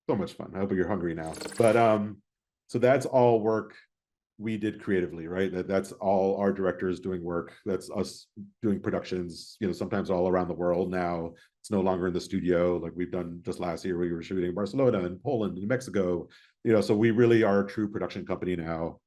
so much fun. I hope you're hungry now. But so that's all work we did creatively, right? That's all our directors doing work. That's us doing productions, sometimes all around the world now. It's no longer in the studio. Like we've done just last year, we were shooting in Barcelona and Poland and Mexico, so we really are a true production company now.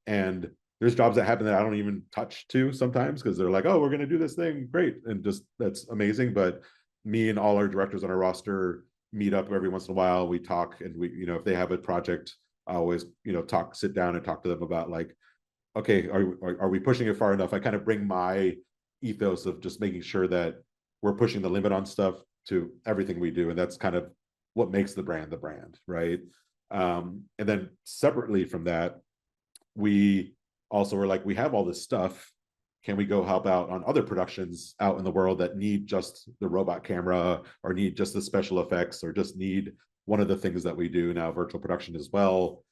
And there's jobs that happen that I don't even touch to sometimes because they're like, oh, we're going to do this thing. Great. And just, that's amazing. But me and all our directors on our roster meet up every once in a while. We talk, and we, if they have a project, I always, sit down and talk to them about like, okay, are we pushing it far enough? I kind of bring my ethos of just making sure that we're pushing the limit on stuff to everything we do. And that's kind of what makes the brand, right? And then separately from that, we also were like, we have all this stuff. Can we go help out on other productions out in the world that need just the robot camera or need just the special effects or just need one of the things that we do now, virtual production as well.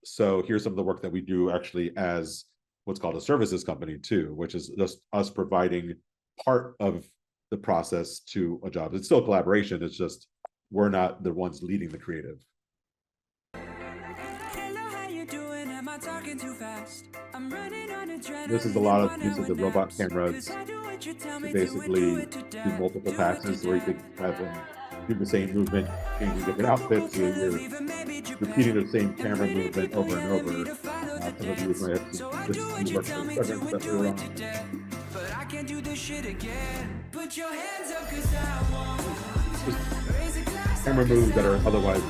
So here's some of the work that we do actually as what's called a services company too, which is just us providing part of the process to a job. It's still a collaboration. It's just, we're not the ones leading the creative. This is a lot of use of the robot cameras to basically do multiple passes where you could have them do the same movement, changing different outfits, so you're repeating the same camera movement over and over. Some of you might have seen this work that we're on. Just camera moves that are otherwise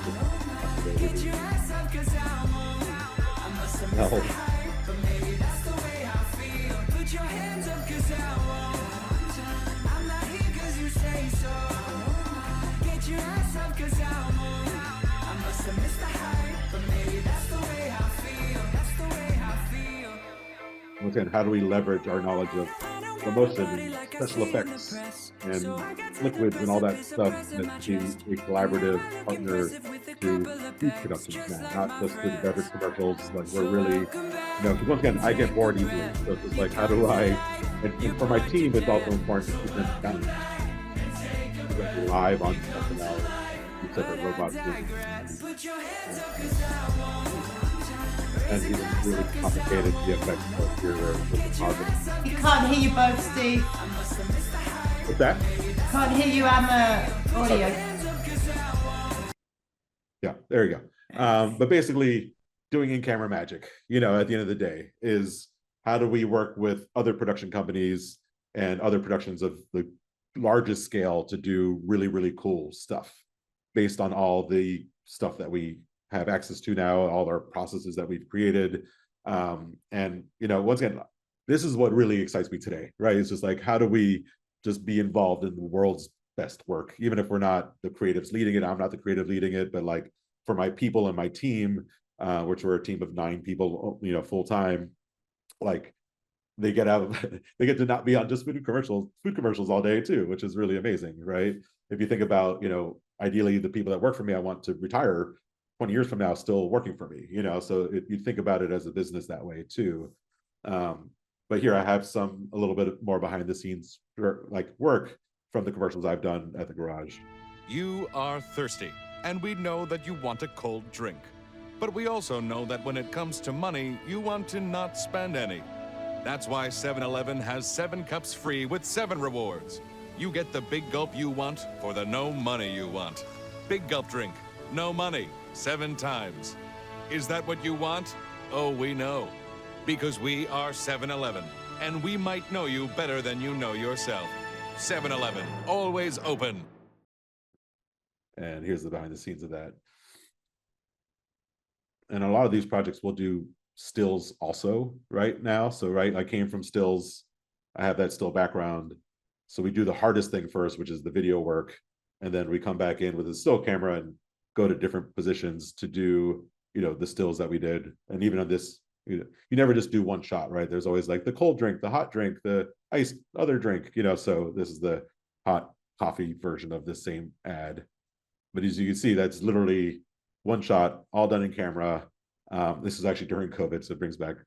no. Once again, how do we leverage our knowledge of motion and special effects and liquids and all that stuff and be a collaborative partner to food productions now, not just with beverage commercials. Like we're really, because once again, I get bored easily. So it's just like, how do I, and for my team, it's also important to keep them down. Live on now, separate robots. And even really complicated the effects of your photography. You can't hear you both, Steve. What's that? Can't hear you and the audio. Yeah, there you go. But basically, doing in-camera magic, at the end of the day, is how do we work with other production companies and other productions of the largest scale to do really, really cool stuff based on all the stuff that we have access to now, all our processes that we've created. And, once again, this is what really excites me today, right? It's just like, how do we just be involved in the world's best work, even if we're not the creatives leading it. I'm not the creative leading it, but like for my people and my team, which we're a team of 9 people, full time, like they get to not be on just food commercials all day too, which is really amazing, right? If you think about, ideally the people that work for me, I want to retire 20 years from now still working for me, so you think about it as a business that way too. But here I have a little bit more behind the scenes like work from the commercials I've done at the garage. You are thirsty, and we know that you want a cold drink. But we also know that when it comes to money, you want to not spend any. That's why 7-Eleven has 7 cups free with 7 rewards. You get the big gulp you want for the no money you want. Big gulp drink, no money, 7 times. Is that what you want? Oh, we know. Because we are 7-Eleven, and we might know you better than you know yourself. 7-Eleven, always open. And here's the behind the scenes of that. And a lot of these projects will do stills also right now. So, right, I came from stills. I have that still background. So we do the hardest thing first, which is the video work. And then we come back in with a still camera and go to different positions to do, the stills that we did. And even on this, you never just do one shot, right? There's always like the cold drink, the hot drink, the iced other drink, so this is the hot coffee version of the same ad. But as you can see, that's literally one shot, all done in camera. This is actually during COVID, so it brings back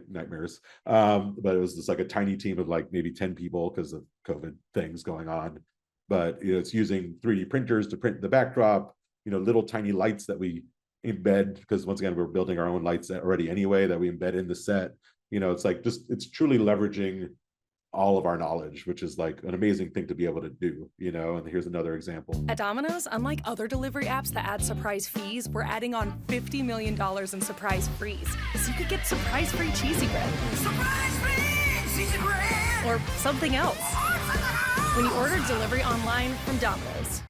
nightmares. But it was just like a tiny team of like maybe 10 people because of COVID things going on. But it's using 3D printers to print the backdrop, little tiny lights that we embed, because once again, we're building our own lights already anyway, that we embed in the set. It's like it's truly leveraging all of our knowledge, which is like an amazing thing to be able to do, and here's another example. At Domino's, unlike other delivery apps that add surprise fees, we're adding on $50 million in surprise frees. So you could get surprise free cheesy bread. Surprise free cheesy bread! Or something else. When you order delivery online from Domino's.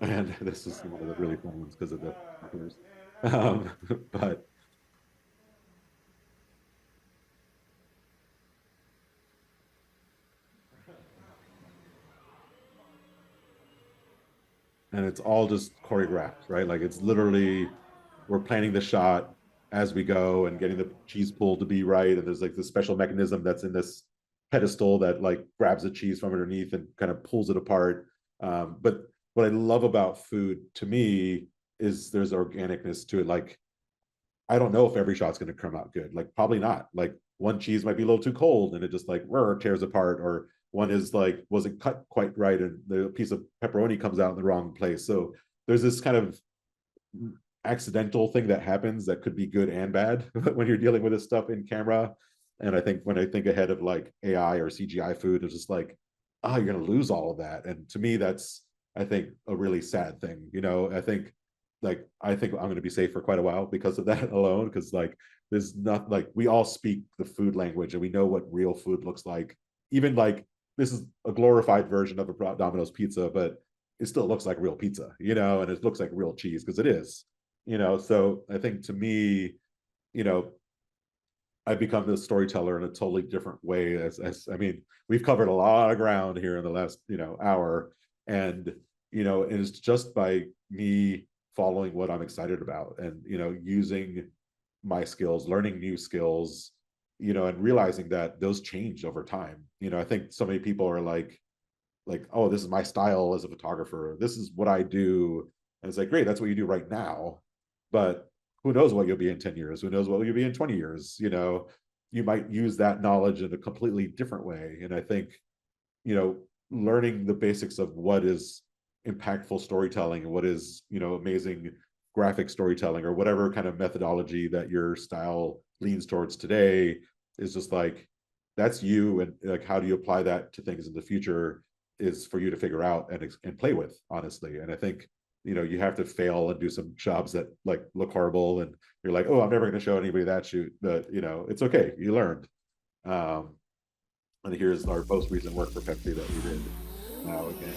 And this is one of the really fun ones because of the but and it's all just choreographed, right? Like it's literally, we're planning the shot as we go and getting the cheese pull to be right. And there's like this special mechanism that's in this pedestal that like grabs the cheese from underneath and kind of pulls it apart. But what I love about food, to me, is there's organicness to it. Like, I don't know if every shot's going to come out good. Like, probably not. Like, one cheese might be a little too cold and it just like tears apart, or one is like, wasn't cut quite right and the piece of pepperoni comes out in the wrong place. So there's this kind of accidental thing that happens that could be good and bad when you're dealing with this stuff in camera. And I think when I think ahead of like AI or CGI food, it's just like, oh, you're going to lose all of that. And to me, that's, I think, a really sad thing. I think I'm going to be safe for quite a while because of that alone. Because like, there's not, like, we all speak the food language and we know what real food looks like. Even like, this is a glorified version of a Domino's pizza, but it still looks like real pizza, and it looks like real cheese because it is, So I think, to me, I've become this storyteller in a totally different way. As I mean, we've covered a lot of ground here in the last, hour, and it's just by me following what I'm excited about and, using my skills, learning new skills, and realizing that those change over time. I think so many people are like, oh, this is my style as a photographer. This is what I do. And it's like, great, that's what you do right now. But who knows what you'll be in 10 years? Who knows what you'll be in 20 years? You might use that knowledge in a completely different way. And I think, learning the basics of what is impactful storytelling and what is, amazing graphic storytelling, or whatever kind of methodology that your style leans towards today, is just like, that's you. And like, how do you apply that to things in the future is for you to figure out and play with, honestly. And I think, you have to fail and do some jobs that like look horrible and you're like, oh, I'm never going to show anybody that shoot, but it's okay, you learned. And here's our most recent work for Pepsi that we did now again.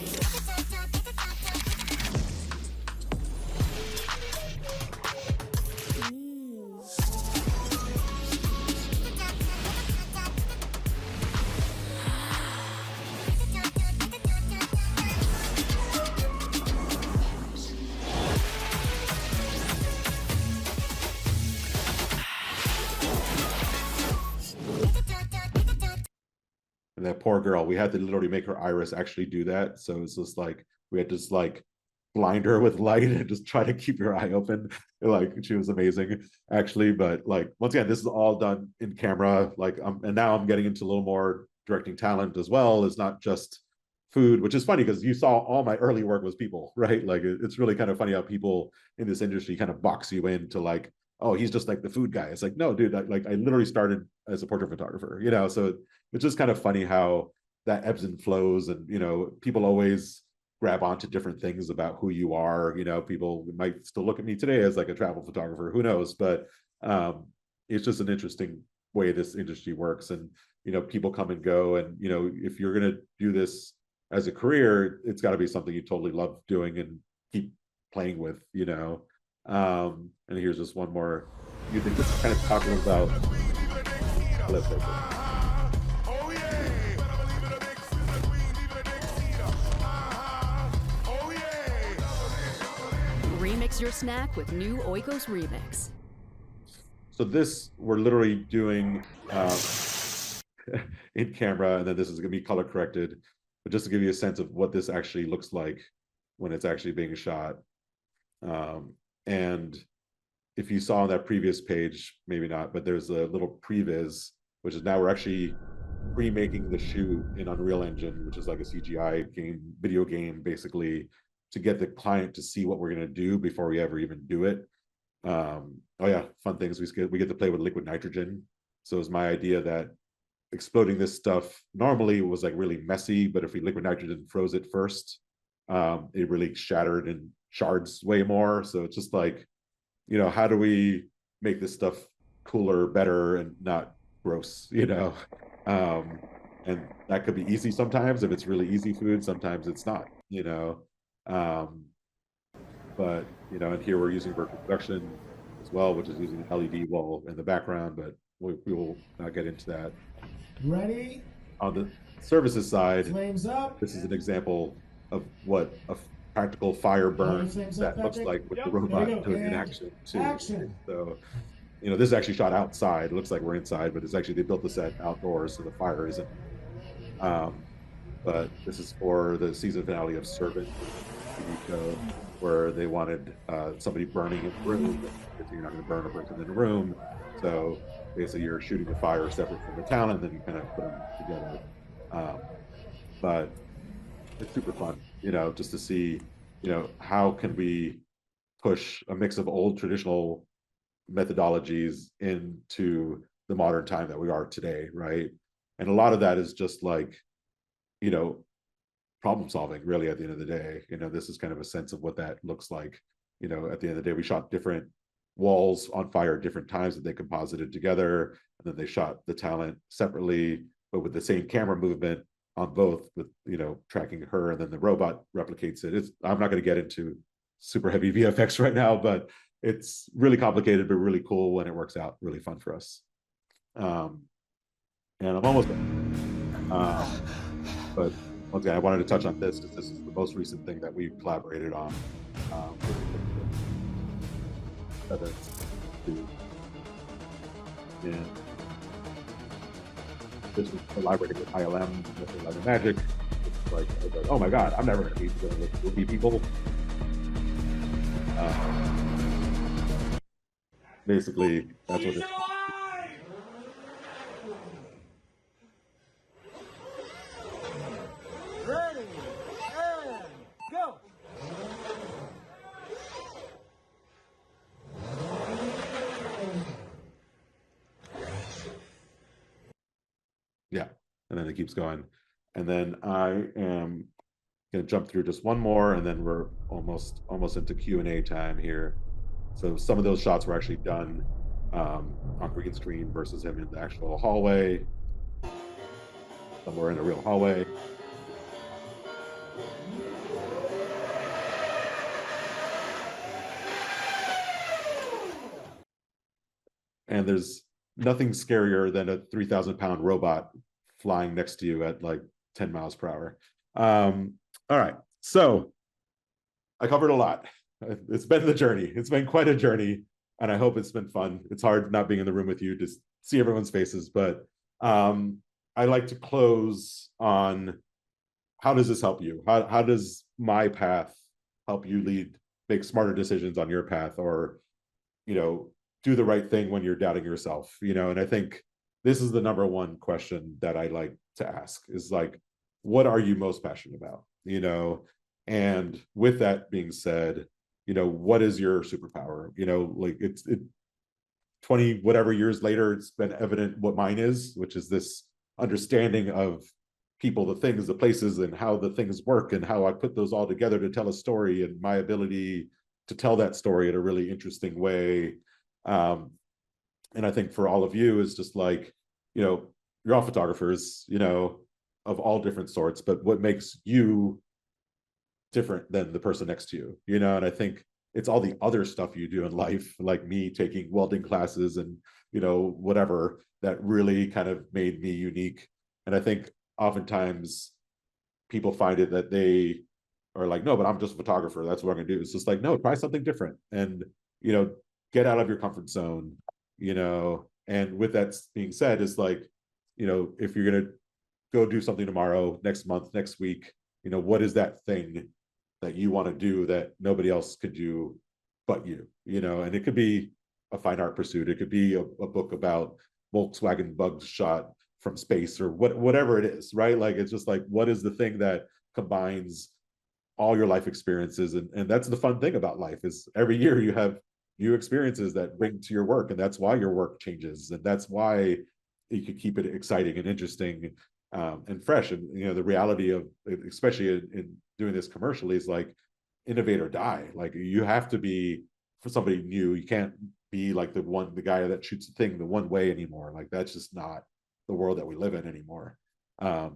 And that poor girl, we had to literally make her iris actually do that. So it's just like, we had to just like blind her with light and just try to keep her eye open. Like, she was amazing, actually. But like, once again, this is all done in camera. Like, and now I'm getting into a little more directing talent as well. It's not just food, which is funny because you saw all my early work was people, right? Like, it's really kind of funny how people in this industry kind of box you into like, oh, he's just like the food guy. It's like, no, dude, I literally started as a portrait photographer, so it's just kind of funny how that ebbs and flows. And, people always grab onto different things about who you are. People might still look at me today as like a travel photographer, who knows? But it's just an interesting way this industry works. And, people come and go. And, if you're going to do this as a career, it's got to be something you totally love doing and keep playing with, and here's just one more. You think this is kind of talking about Remix your snack with new Oikos Remix. So this, we're literally doing in camera, and then this is going to be color corrected, but just to give you a sense of what this actually looks like when it's actually being shot. And if you saw on that previous page, maybe not, but there's a little previs, which is now we're actually remaking the shoot in Unreal Engine, which is like a CGI game, video game, basically, to get the client to see what we're going to do before we ever even do it. Oh yeah, fun things. We get to play with liquid nitrogen. So it was my idea that exploding this stuff normally was like really messy, but if we liquid nitrogen froze it first, it really shattered and shards way more. So it's just like, you know, how do we make this stuff cooler, better, and not gross, you know? And that could be easy sometimes if it's really easy food, sometimes it's not, you know? But, you know, and here we're using vertical production as well, which is using an LED wall in the background, but we will not get into that. Ready? On the services side, Flames up. this is an example of what a practical fire burn that looks like with the robot doing an action too. Action. So, you know, this is actually shot outside. It looks like we're inside, but it's actually, they built the set outdoors, so the fire isn't. But this is for the season finale of Servant TV show, where they wanted somebody burning in the room. You're not going to burn a person in a room, so basically you're shooting the fire separate from the talent, and then you kind of put them together. But it's super fun, you know, just to see, you know, how can we push a mix of old traditional methodologies into the modern time that we are today, right? And a lot of that is just like, you know, problem solving, really, at the end of the day. You know, this is kind of a sense of what that looks like. You know, at the end of the day, we shot different walls on fire at different times that they composited together, and then they shot the talent separately, but with the same camera movement on both, with, you know, tracking her, and then the robot replicates it. I'm not going to get into super heavy VFX right now, but it's really complicated, but really cool when it works out. Really fun for us. And I'm almost done. But once again, I wanted to touch on this because this is the most recent thing that we've collaborated on. And this was collaborating with ILM, with Eleven Magic. It's like, I was like, oh my God, I'm never going to be dealing with movie people. Basically, that's what it is. Ready and go. Yeah, and then it keeps going. And then I am going to jump through just one more, and then we're almost into Q&A time here. So some of those shots were actually done on green screen versus him in the actual hallway. Some were in a real hallway. And there's nothing scarier than a 3,000-pound robot flying next to you at like 10 miles per hour. All right, so I covered a lot. It's been the journey. It's been quite a journey, and I hope it's been fun. It's hard not being in the room with you to see everyone's faces, but I like to close on, how does this help you? How does my path help you make smarter decisions on your path, or, you know, do the right thing when you're doubting yourself, you know? And I think this is the number one question that I like to ask, is like, what are you most passionate about, you know? And with that being said, you know, what is your superpower? You know, like it 20 whatever years later, it's been evident what mine is, which is this understanding of people, the things, the places, and how the things work, and how I put those all together to tell a story, and my ability to tell that story in a really interesting way. And I think for all of you, is just like, you know, you're all photographers, you know, of all different sorts, but what makes you different than the person next to you, you know? And I think it's all the other stuff you do in life, like me taking welding classes and, you know, whatever, that really kind of made me unique. And I think oftentimes people find it that they are like, no, but I'm just a photographer, that's what I'm gonna do. It's just like, no, try something different, and, you know, get out of your comfort zone, you know? And with that being said, it's like, you know, if you're gonna go do something tomorrow, next month, next week, you know, what is that thing that you want to do that nobody else could do but you, you know? And it could be a fine art pursuit. It could be a book about Volkswagen bugs shot from space, or whatever it is, right? Like, it's just like, what is the thing that combines all your life experiences. And that's the fun thing about life, is every year you have new experiences that bring to your work. And that's why your work changes. And that's why you can keep it exciting and interesting and fresh. And, you know, the reality of, especially in doing this commercially, is like innovate or die. Like you have to be for somebody new. You can't be like the guy that shoots the thing the one way anymore. Like that's just not the world that we live in anymore.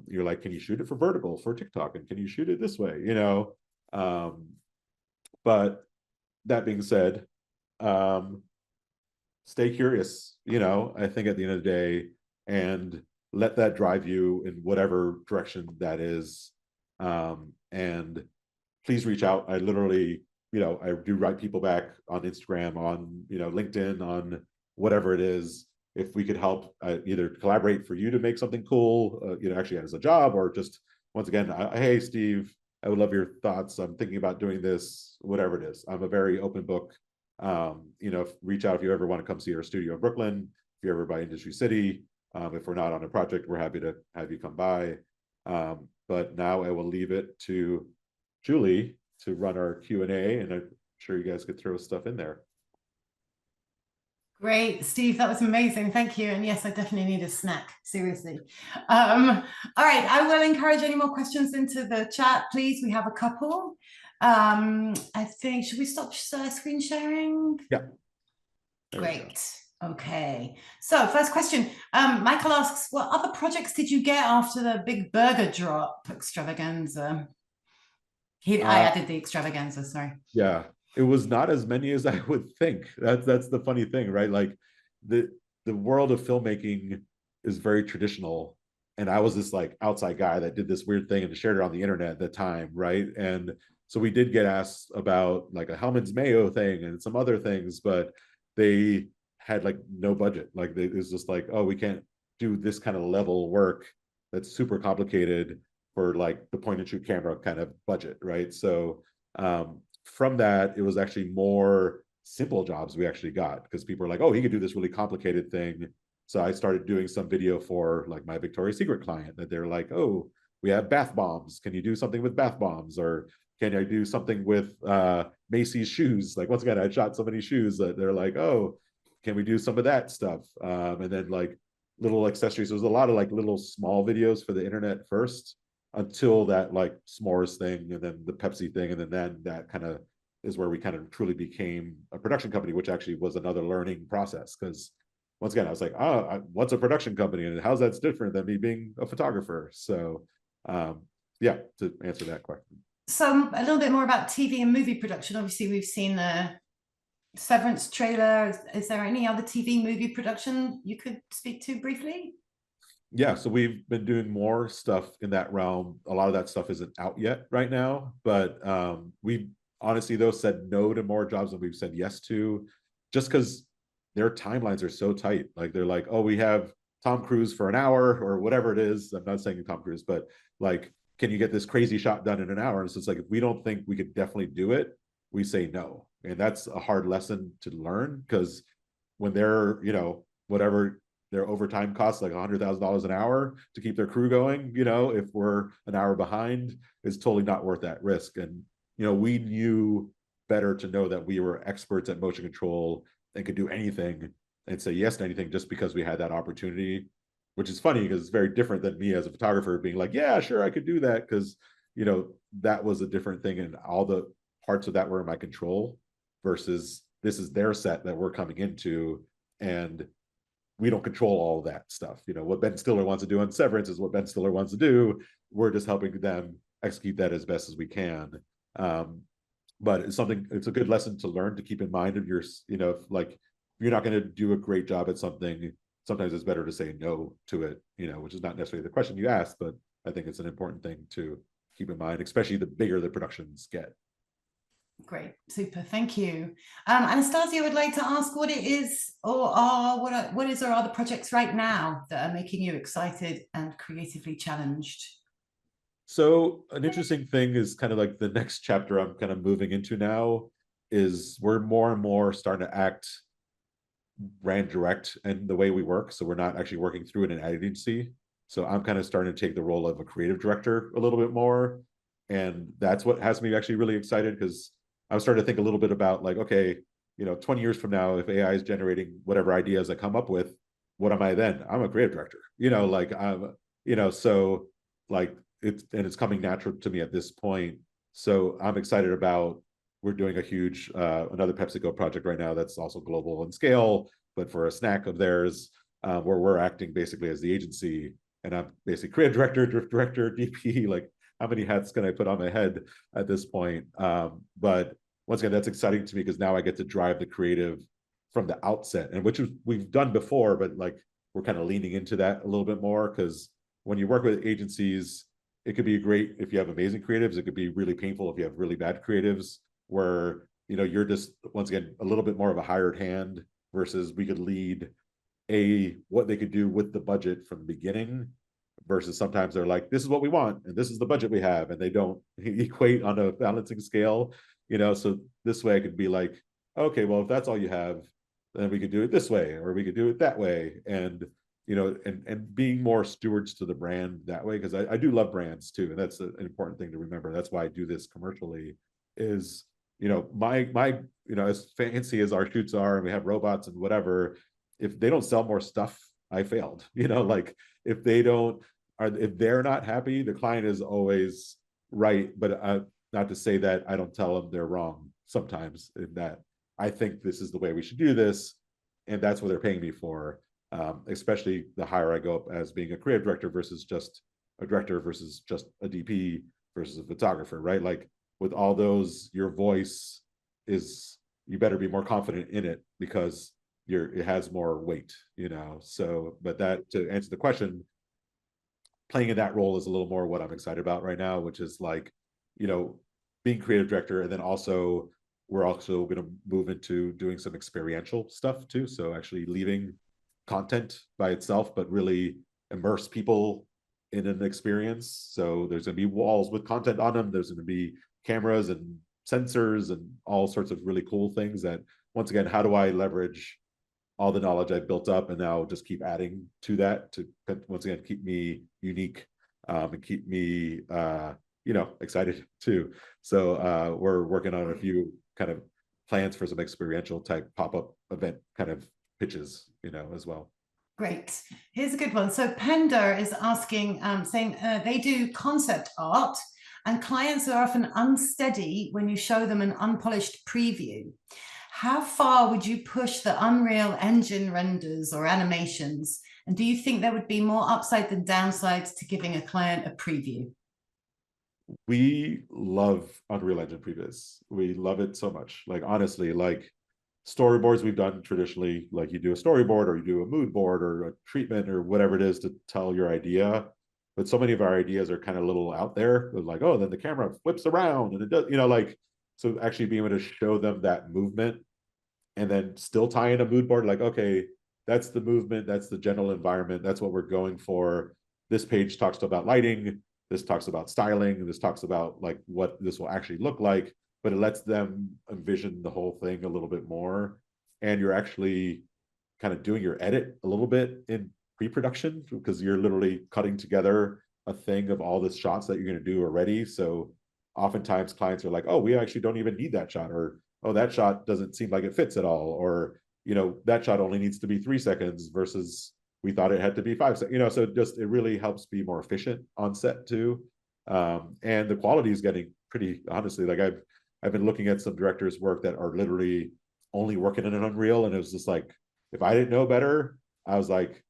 You're like, can you shoot it for vertical for TikTok? And can you shoot it this way? You know? But that being said, stay curious, you know, I think at the end of the day, and let that drive you in whatever direction that is. And please reach out. I literally, you know, I do write people back on Instagram, on, you know, LinkedIn, on whatever it is. If we could help either collaborate for you to make something cool, you know, actually as a job, or just once again, hey, Steve, I would love your thoughts. I'm thinking about doing this, whatever it is. I'm a very open book. You know, reach out if you ever want to come see our studio in Brooklyn, if you're ever by Industry City. If we're not on a project, we're happy to have you come by. But now I will leave it to Julie to run our Q&A, and I'm sure you guys could throw stuff in there. Great, Steve, that was amazing. Thank you. And yes, I definitely need a snack, seriously. All right, I will encourage any more questions into the chat, please. We have a couple. I think, should we stop screen sharing? Yeah. Great. Okay. So first question, Michael asks, what other projects did you get after the big burger drop extravaganza? I added the extravaganza, sorry. Yeah. It was not as many as I would think. That's the funny thing, right? Like the world of filmmaking is very traditional. And I was this like outside guy that did this weird thing and shared it on the internet at the time, right? And so we did get asked about like a Hellman's Mayo thing and some other things, but they had like no budget. Like it was just like, oh, we can't do this kind of level work that's super complicated for like the point and shoot camera kind of budget, right? So from that, it was actually more simple jobs we actually got, because people were like, oh, he could do this really complicated thing. So I started doing some video for like my Victoria's Secret client, that they're like, oh, we have bath bombs. Can you do something with bath bombs? Or can I do something with Macy's shoes? Like once again, I shot so many shoes that they're like, oh, can we do some of that stuff? And then like little accessories. There was a lot of like little small videos for the internet first, until that like s'mores thing, and then the Pepsi thing, and then that kind of is where we kind of truly became a production company, which actually was another learning process. Because once again, I was like, oh, what's a production company, and how's that's different than me being a photographer? So yeah, to answer that question. So a little bit more about TV and movie production. Obviously, we've seen the Severance trailer. Is there any other TV movie production you could speak to briefly? Yeah, so we've been doing more stuff in that realm. A lot of that stuff isn't out yet right now, but we've honestly though said no to more jobs than we've said yes to, just because their timelines are so tight. Like they're like, oh, we have Tom Cruise for an hour or whatever it is. I'm not saying Tom Cruise, but like, can you get this crazy shot done in an hour? And so it's like, if we don't think we could definitely do it, we say no. And that's a hard lesson to learn, because when they're, you know, whatever their overtime costs, like $100,000 an hour to keep their crew going, you know, if we're an hour behind, it's totally not worth that risk. And, you know, we knew better to know that we were experts at motion control and could do anything and say yes to anything just because we had that opportunity, which is funny because it's very different than me as a photographer being like, yeah, sure, I could do that. Because, you know, that was a different thing, and all the parts of that were in my control, versus this is their set that we're coming into, and we don't control all of that stuff. You know, what Ben Stiller wants to do on Severance is what Ben Stiller wants to do. We're just helping them execute that as best as we can. But it's something, it's a good lesson to learn, to keep in mind of your, you know, like if you're not going to do a great job at something, sometimes it's better to say no to it, you know, which is not necessarily the question you asked, but I think it's an important thing to keep in mind, especially the bigger the productions get. Great, super, thank you. Anastasia would like to ask what it is, or what is or are the projects right now that are making you excited and creatively challenged? So an interesting thing is kind of like the next chapter I'm kind of moving into now is we're more and more starting to act brand direct in the way we work. So we're not actually working through an ad agency. So I'm kind of starting to take the role of a creative director a little bit more. And that's what has me actually really excited, because I was starting to think a little bit about like, okay, 20 years from now, if AI is generating whatever ideas I come up with, what am I then? I'm a creative director, like so like it's coming natural to me at this point. So I'm excited about, we're doing a huge, another PepsiCo project right now that's also global in scale, but for a snack of theirs, where we're acting basically as the agency, and I'm basically creative director, DP, like how many hats can I put on my head at this point? But once again, that's exciting to me because now I get to drive the creative from the outset, and which we've done before, but like we're kind of leaning into that a little bit more, because when you work with agencies, it could be great if you have amazing creatives. It could be really painful if you have really bad creatives, where you're just, once again, a little bit more of a hired hand, versus we could lead what they could do with the budget from the beginning, versus sometimes they're like, this is what we want and this is the budget we have, and they don't equate on a balancing scale. So this way I could be like, okay, well, if that's all you have, then we could do it this way, or we could do it that way. And and being more stewards to the brand that way, because I do love brands too, and that's an important thing to remember. That's why I do this commercially, is my as fancy as our shoots are, and we have robots and whatever, if they don't sell more stuff, I failed. Like if they're not happy, the client is always right. But not to say that I don't tell them they're wrong sometimes, in that I think this is the way we should do this, and that's what they're paying me for. Especially the higher I go up as being a creative director versus just a director versus just a DP versus a photographer, right? Like with all those, your voice is, you better be more confident in it because it has more weight, So, but that, to answer the question, playing in that role is a little more what I'm excited about right now, which is like, being creative director. And then also, we're also going to move into doing some experiential stuff too. So actually leaving content by itself, but really immerse people in an experience. So there's going to be walls with content on them. There's going to be cameras and sensors and all sorts of really cool things that, once again, how do I leverage all the knowledge I've built up and now just keep adding to that to, once again, keep me unique, and keep me, excited too. So we're working on a few kind of plans for some experiential type pop-up event kind of pitches, as well. Great. Here's a good one. So Pender is asking, saying they do concept art and clients are often unsteady when you show them an unpolished preview. How far would you push the Unreal Engine renders or animations? And do you think there would be more upside than downsides to giving a client a preview? We love Unreal Engine previews. We love it so much. Like, honestly, like storyboards we've done traditionally, like you do a storyboard or you do a mood board or a treatment or whatever it is to tell your idea. But so many of our ideas are kind of a little out there. Like, oh, then the camera flips around and it does, like, so actually being able to show them that movement and then still tie in a mood board, like, okay, that's the movement, that's the general environment, that's what we're going for. This page talks about lighting, this talks about styling, this talks about like what this will actually look like, but it lets them envision the whole thing a little bit more. And you're actually kind of doing your edit a little bit in pre-production, because you're literally cutting together a thing of all the shots that you're going to do already. So oftentimes clients are like, oh, we actually don't even need that shot, or oh, that shot doesn't seem like it fits at all, or that shot only needs to be 3 seconds versus we thought it had to be 5 seconds. So it really helps be more efficient on set too. And the quality is getting pretty, honestly, like I've been looking at some directors' work that are literally only working in an Unreal, and it was just like, if I didn't know better, I was like,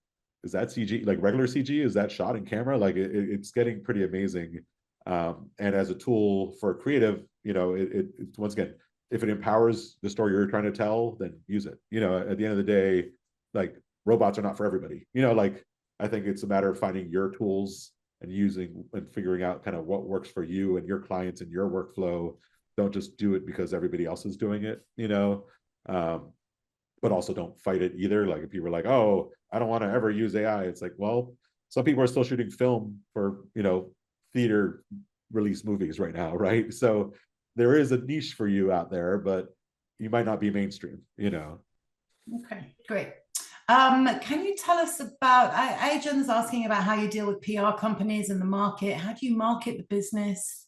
is that CG, like regular CG? Is that shot in camera? Like it's getting pretty amazing. And as a tool for creative, it once again, if it empowers the story you're trying to tell, then use it. At the end of the day, like robots are not for everybody. Like I think it's a matter of finding your tools and using and figuring out kind of what works for you and your clients and your workflow. Don't just do it because everybody else is doing it, but also don't fight it either. Like if people are like, oh, I don't want to ever use AI. It's like, well, some people are still shooting film for, theater release movies right now, right? So there is a niche for you out there, but you might not be mainstream, Okay, great. Can you tell us about, Adrian's asking about how you deal with PR companies in the market. How do you market the business?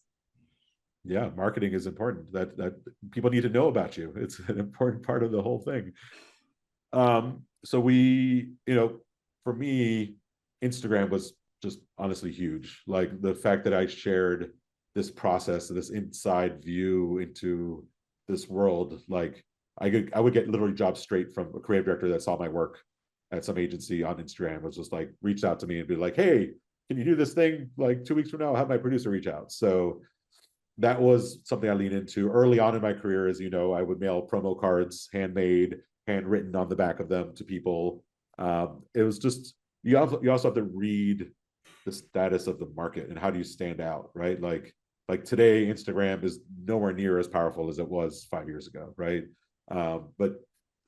Yeah, marketing is important. That people need to know about you. It's an important part of the whole thing. So we, for me, Instagram was just honestly huge. Like the fact that I shared this process, this inside view into this world, like I would get literally jobs straight from a creative director that saw my work at some agency on Instagram, was just like reached out to me and be like, hey, can you do this thing? Like 2 weeks from now, I'll have my producer reach out. So that was something I leaned into early on in my career. As you know, I would mail promo cards, handmade, handwritten on the back of them to people. It was just, you also have to read the status of the market and how do you stand out, right? Like today, Instagram is nowhere near as powerful as it was 5 years ago, right? But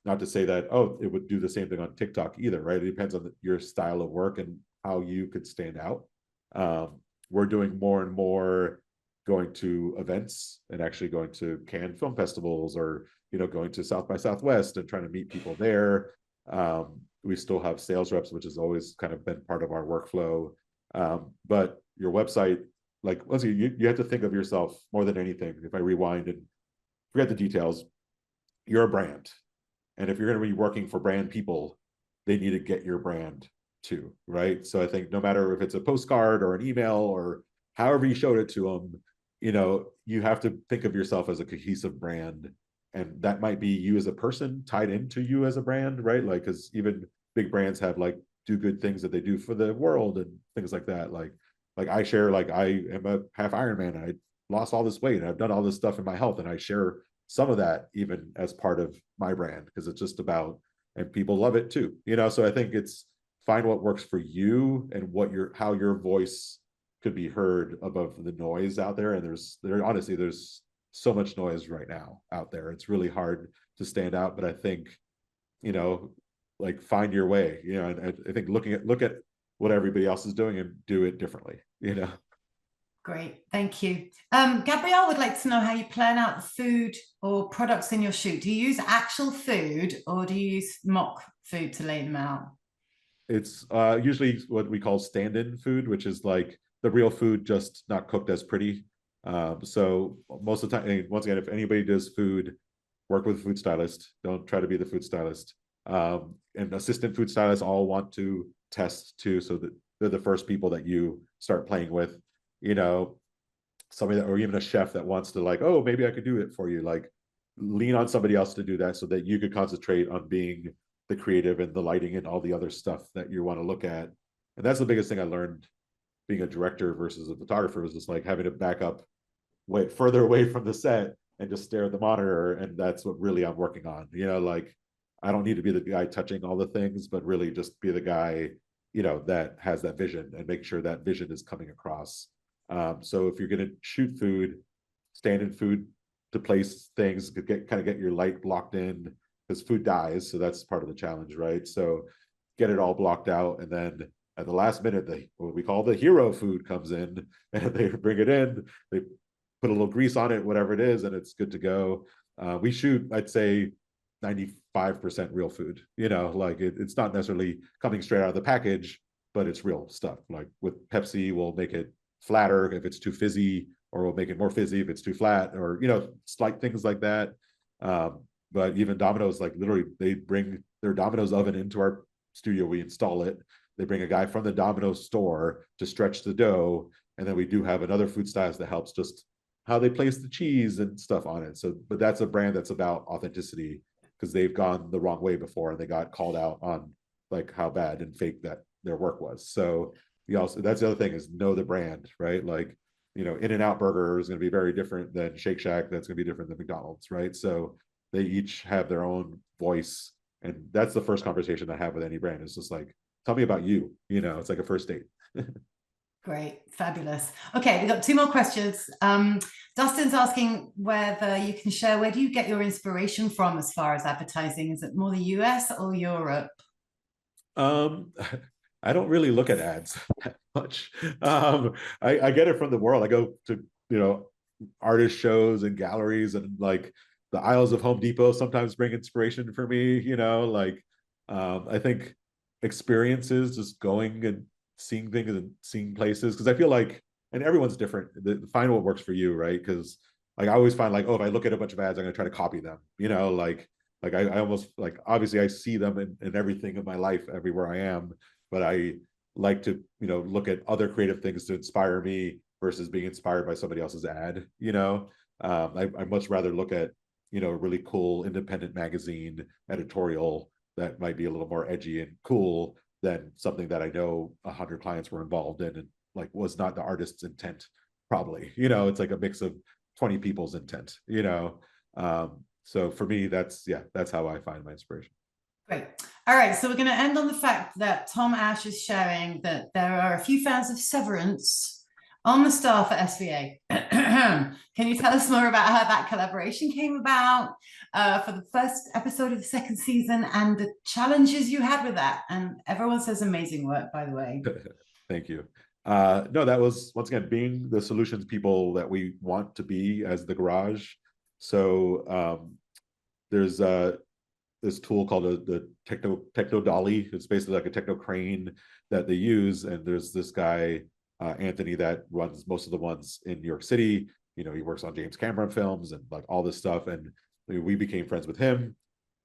not to say that, it would do the same thing on TikTok either, right? It depends on your style of work and how you could stand out. We're doing more and more going to events and actually going to Cannes film festivals, or going to South by Southwest and trying to meet people there. We still have sales reps, which has always kind of been part of our workflow. But your website, like, let's see, you have to think of yourself more than anything. If I rewind and forget the details, you're a brand. And if you're going to be working for brand people, they need to get your brand too, right? So I think no matter if it's a postcard or an email or however you showed it to them, you have to think of yourself as a cohesive brand. And that might be you as a person tied into you as a brand, right? Like, because even big brands have like do good things that they do for the world and things like that. Like I share, like I am a half Ironman and I lost all this weight and I've done all this stuff in my health, and I share some of that even as part of my brand, because it's just about, and people love it too, so I think it's find what works for you and how your voice could be heard above the noise out there. And there's so much noise right now out there. It's really hard to stand out, but I think, like find your way, and I think look at what everybody else is doing and do it differently, Great, thank you. Gabrielle would like to know how you plan out the food or products in your shoot. Do you use actual food or do you use mock food to lay them out? It's usually what we call stand-in food, which is like the real food, just not cooked as pretty. So most of the time, once again, if anybody does food, work with a food stylist. Don't try to be the food stylist. And assistant food stylists all want to test too, so that they're the first people that you start playing with. Somebody that, or even a chef that wants to like, oh, maybe I could do it for you. Like, lean on somebody else to do that so that you could concentrate on being the creative and the lighting and all the other stuff that you want to look at. And that's the biggest thing I learned being a director versus a photographer, was just like having to back up way further away from the set and just stare at the monitor. And that's what really I'm working on. Like, I don't need to be the guy touching all the things, but really just be the guy, that has that vision and make sure that vision is coming across. So if you're going to shoot food, stand-in food to place things, get your light blocked in, because food dies. So that's part of the challenge, right? So get it all blocked out. And then at the last minute, what we call the hero food comes in, and they bring it in, they put a little grease on it, whatever it is, and it's good to go. We shoot, I'd say, 95% real food, like it's not necessarily coming straight out of the package, but it's real stuff. Like with Pepsi, we'll make it flatter if it's too fizzy, or we'll make it more fizzy if it's too flat, or slight things like that. But even Domino's, like literally they bring their Domino's oven into our studio, we install it, they bring a guy from the Domino's store to stretch the dough, and then we do have another food stylist that helps just how they place the cheese and stuff on it. So, but that's a brand that's about authenticity, because they've gone the wrong way before and they got called out on like how bad and fake that their work was. So that's the other thing, is know the brand, right? Like, In-N-Out Burger is going to be very different than Shake Shack. That's going to be different than McDonald's, right? So they each have their own voice. And that's the first conversation I have with any brand. It's just like, tell me about you. It's like a first date. Great, fabulous. Okay, we've got 2 more questions. Dustin's asking whether you can share, where do you get your inspiration from as far as advertising? Is it more the US or Europe? I don't really look at ads that much. I get it from the world. I go to, artist shows and galleries, and like the aisles of Home Depot sometimes bring inspiration for me, I think experiences, just going and seeing things and seeing places, because I feel like and everyone's different. Find what works for you, right? Because like I always find like, oh, if I look at a bunch of ads, I'm gonna try to copy them, you know, like I almost like, obviously I see them in everything of my life, everywhere I am, but I like to, you know, look at other creative things to inspire me versus being inspired by somebody else's ad, you know. I much rather look at, you know, a really cool independent magazine editorial that might be a little more edgy and cool than something that I know 100 clients were involved in and like was not the artist's intent, probably, you know. It's like a mix of 20 people's intent, you know. So for me, that's how I find my inspiration. Great. All right, so we're going to end on the fact that Tom Ash is sharing that there are a few fans of Severance on the staff at SVA. Can you tell us more about how that collaboration came about for the first episode of the second season and the challenges you had with that? And everyone says amazing work, by the way. Thank you. No, that was, once again, being the solutions people that we want to be as the Garage. So there's this tool called the Techno Dolly. It's basically like a techno crane that they use. And there's this guy, Anthony, that runs most of the ones in New York City. You know, he works on James Cameron films and like all this stuff. And we became friends with him,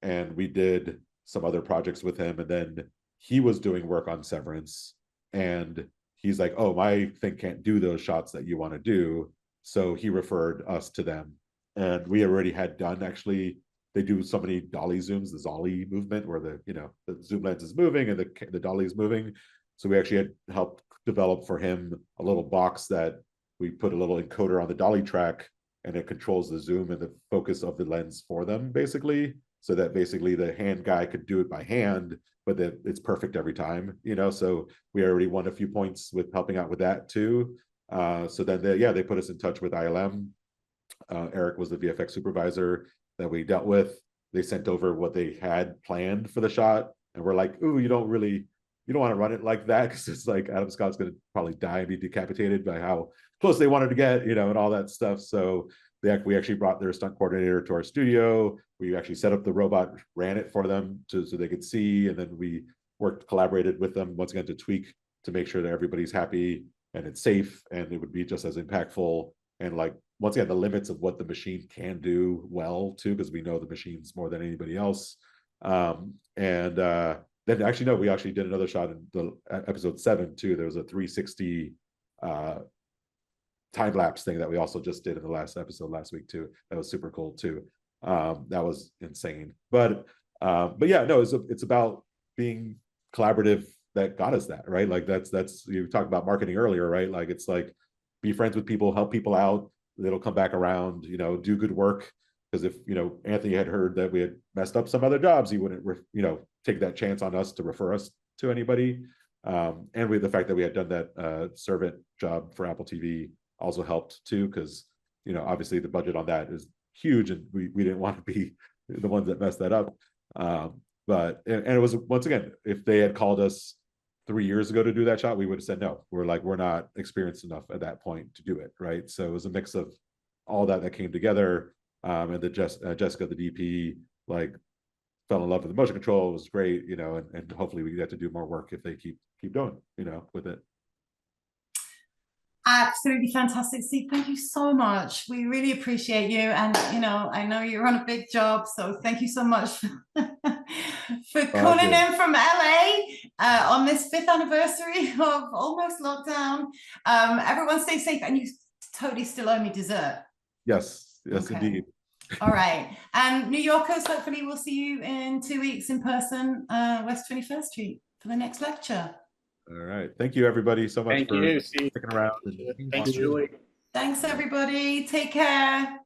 and we did some other projects with him. And then he was doing work on Severance, and he's like, oh, my thing can't do those shots that you want to do. So he referred us to them. And we already had done, actually, they do so many dolly zooms, the Zolly movement, where the, you know, the zoom lens is moving and the dolly is moving. So we actually had helped develop for him a little box that we put a little encoder on the dolly track, and it controls the zoom and the focus of the lens for them, basically, so that basically the hand guy could do it by hand, but that it's perfect every time, you know. So we already won a few points with helping out with that too. So then they put us in touch with ILM. Eric was the VFX supervisor that we dealt with. They sent over what they had planned for the shot, and we're like, ooh, you don't want to run it like that, because it's like Adam Scott's going to probably die and be decapitated by how close they wanted to get, you know, and all that stuff. So we actually brought their stunt coordinator to our studio. We actually set up the robot, ran it for them so they could see, and then we collaborated with them once again to tweak to make sure that everybody's happy and it's safe and it would be just as impactful. And like, once again, the limits of what the machine can do well too, because we know the machines more than anybody else. Then actually, no, we actually did another shot in the episode 7 too. There was a 360 time lapse thing that we also just did in the last episode last week too. That was super cool too. That was insane. But yeah, no, it's about being collaborative that got us that, right? Like that's you talked about marketing earlier, right? Like it's like, be friends with people, help people out. It'll come back around, you know, do good work. Because if, you know, Anthony had heard that we had messed up some other jobs, he wouldn't, you know, take that chance on us to refer us to anybody. And with the fact that we had done that servant job for Apple TV also helped too, because, you know, obviously the budget on that is huge, and we didn't want to be the ones that messed that up. But it was, once again, if they had called us 3 years ago to do that shot, we would have said no. We're not experienced enough at that point to do it, right? So it was a mix of all that came together. And the Jessica, the DP, like fell in love with the motion control. It was great, you know, and hopefully we get to do more work if they keep going, you know, with it. Absolutely fantastic, Steve. Thank you so much. We really appreciate you. And, you know, I know you're on a big job, so thank you so much for calling in from LA on this 5th anniversary of almost lockdown. Everyone stay safe, and you totally still owe me dessert. Yes, okay. Indeed. All right. And New Yorkers, hopefully we'll see you in 2 weeks in person, West 21st Street for the next lecture. All right. Thank you, everybody, so much for sticking around. Thanks, Julie. Thanks, everybody. Take care.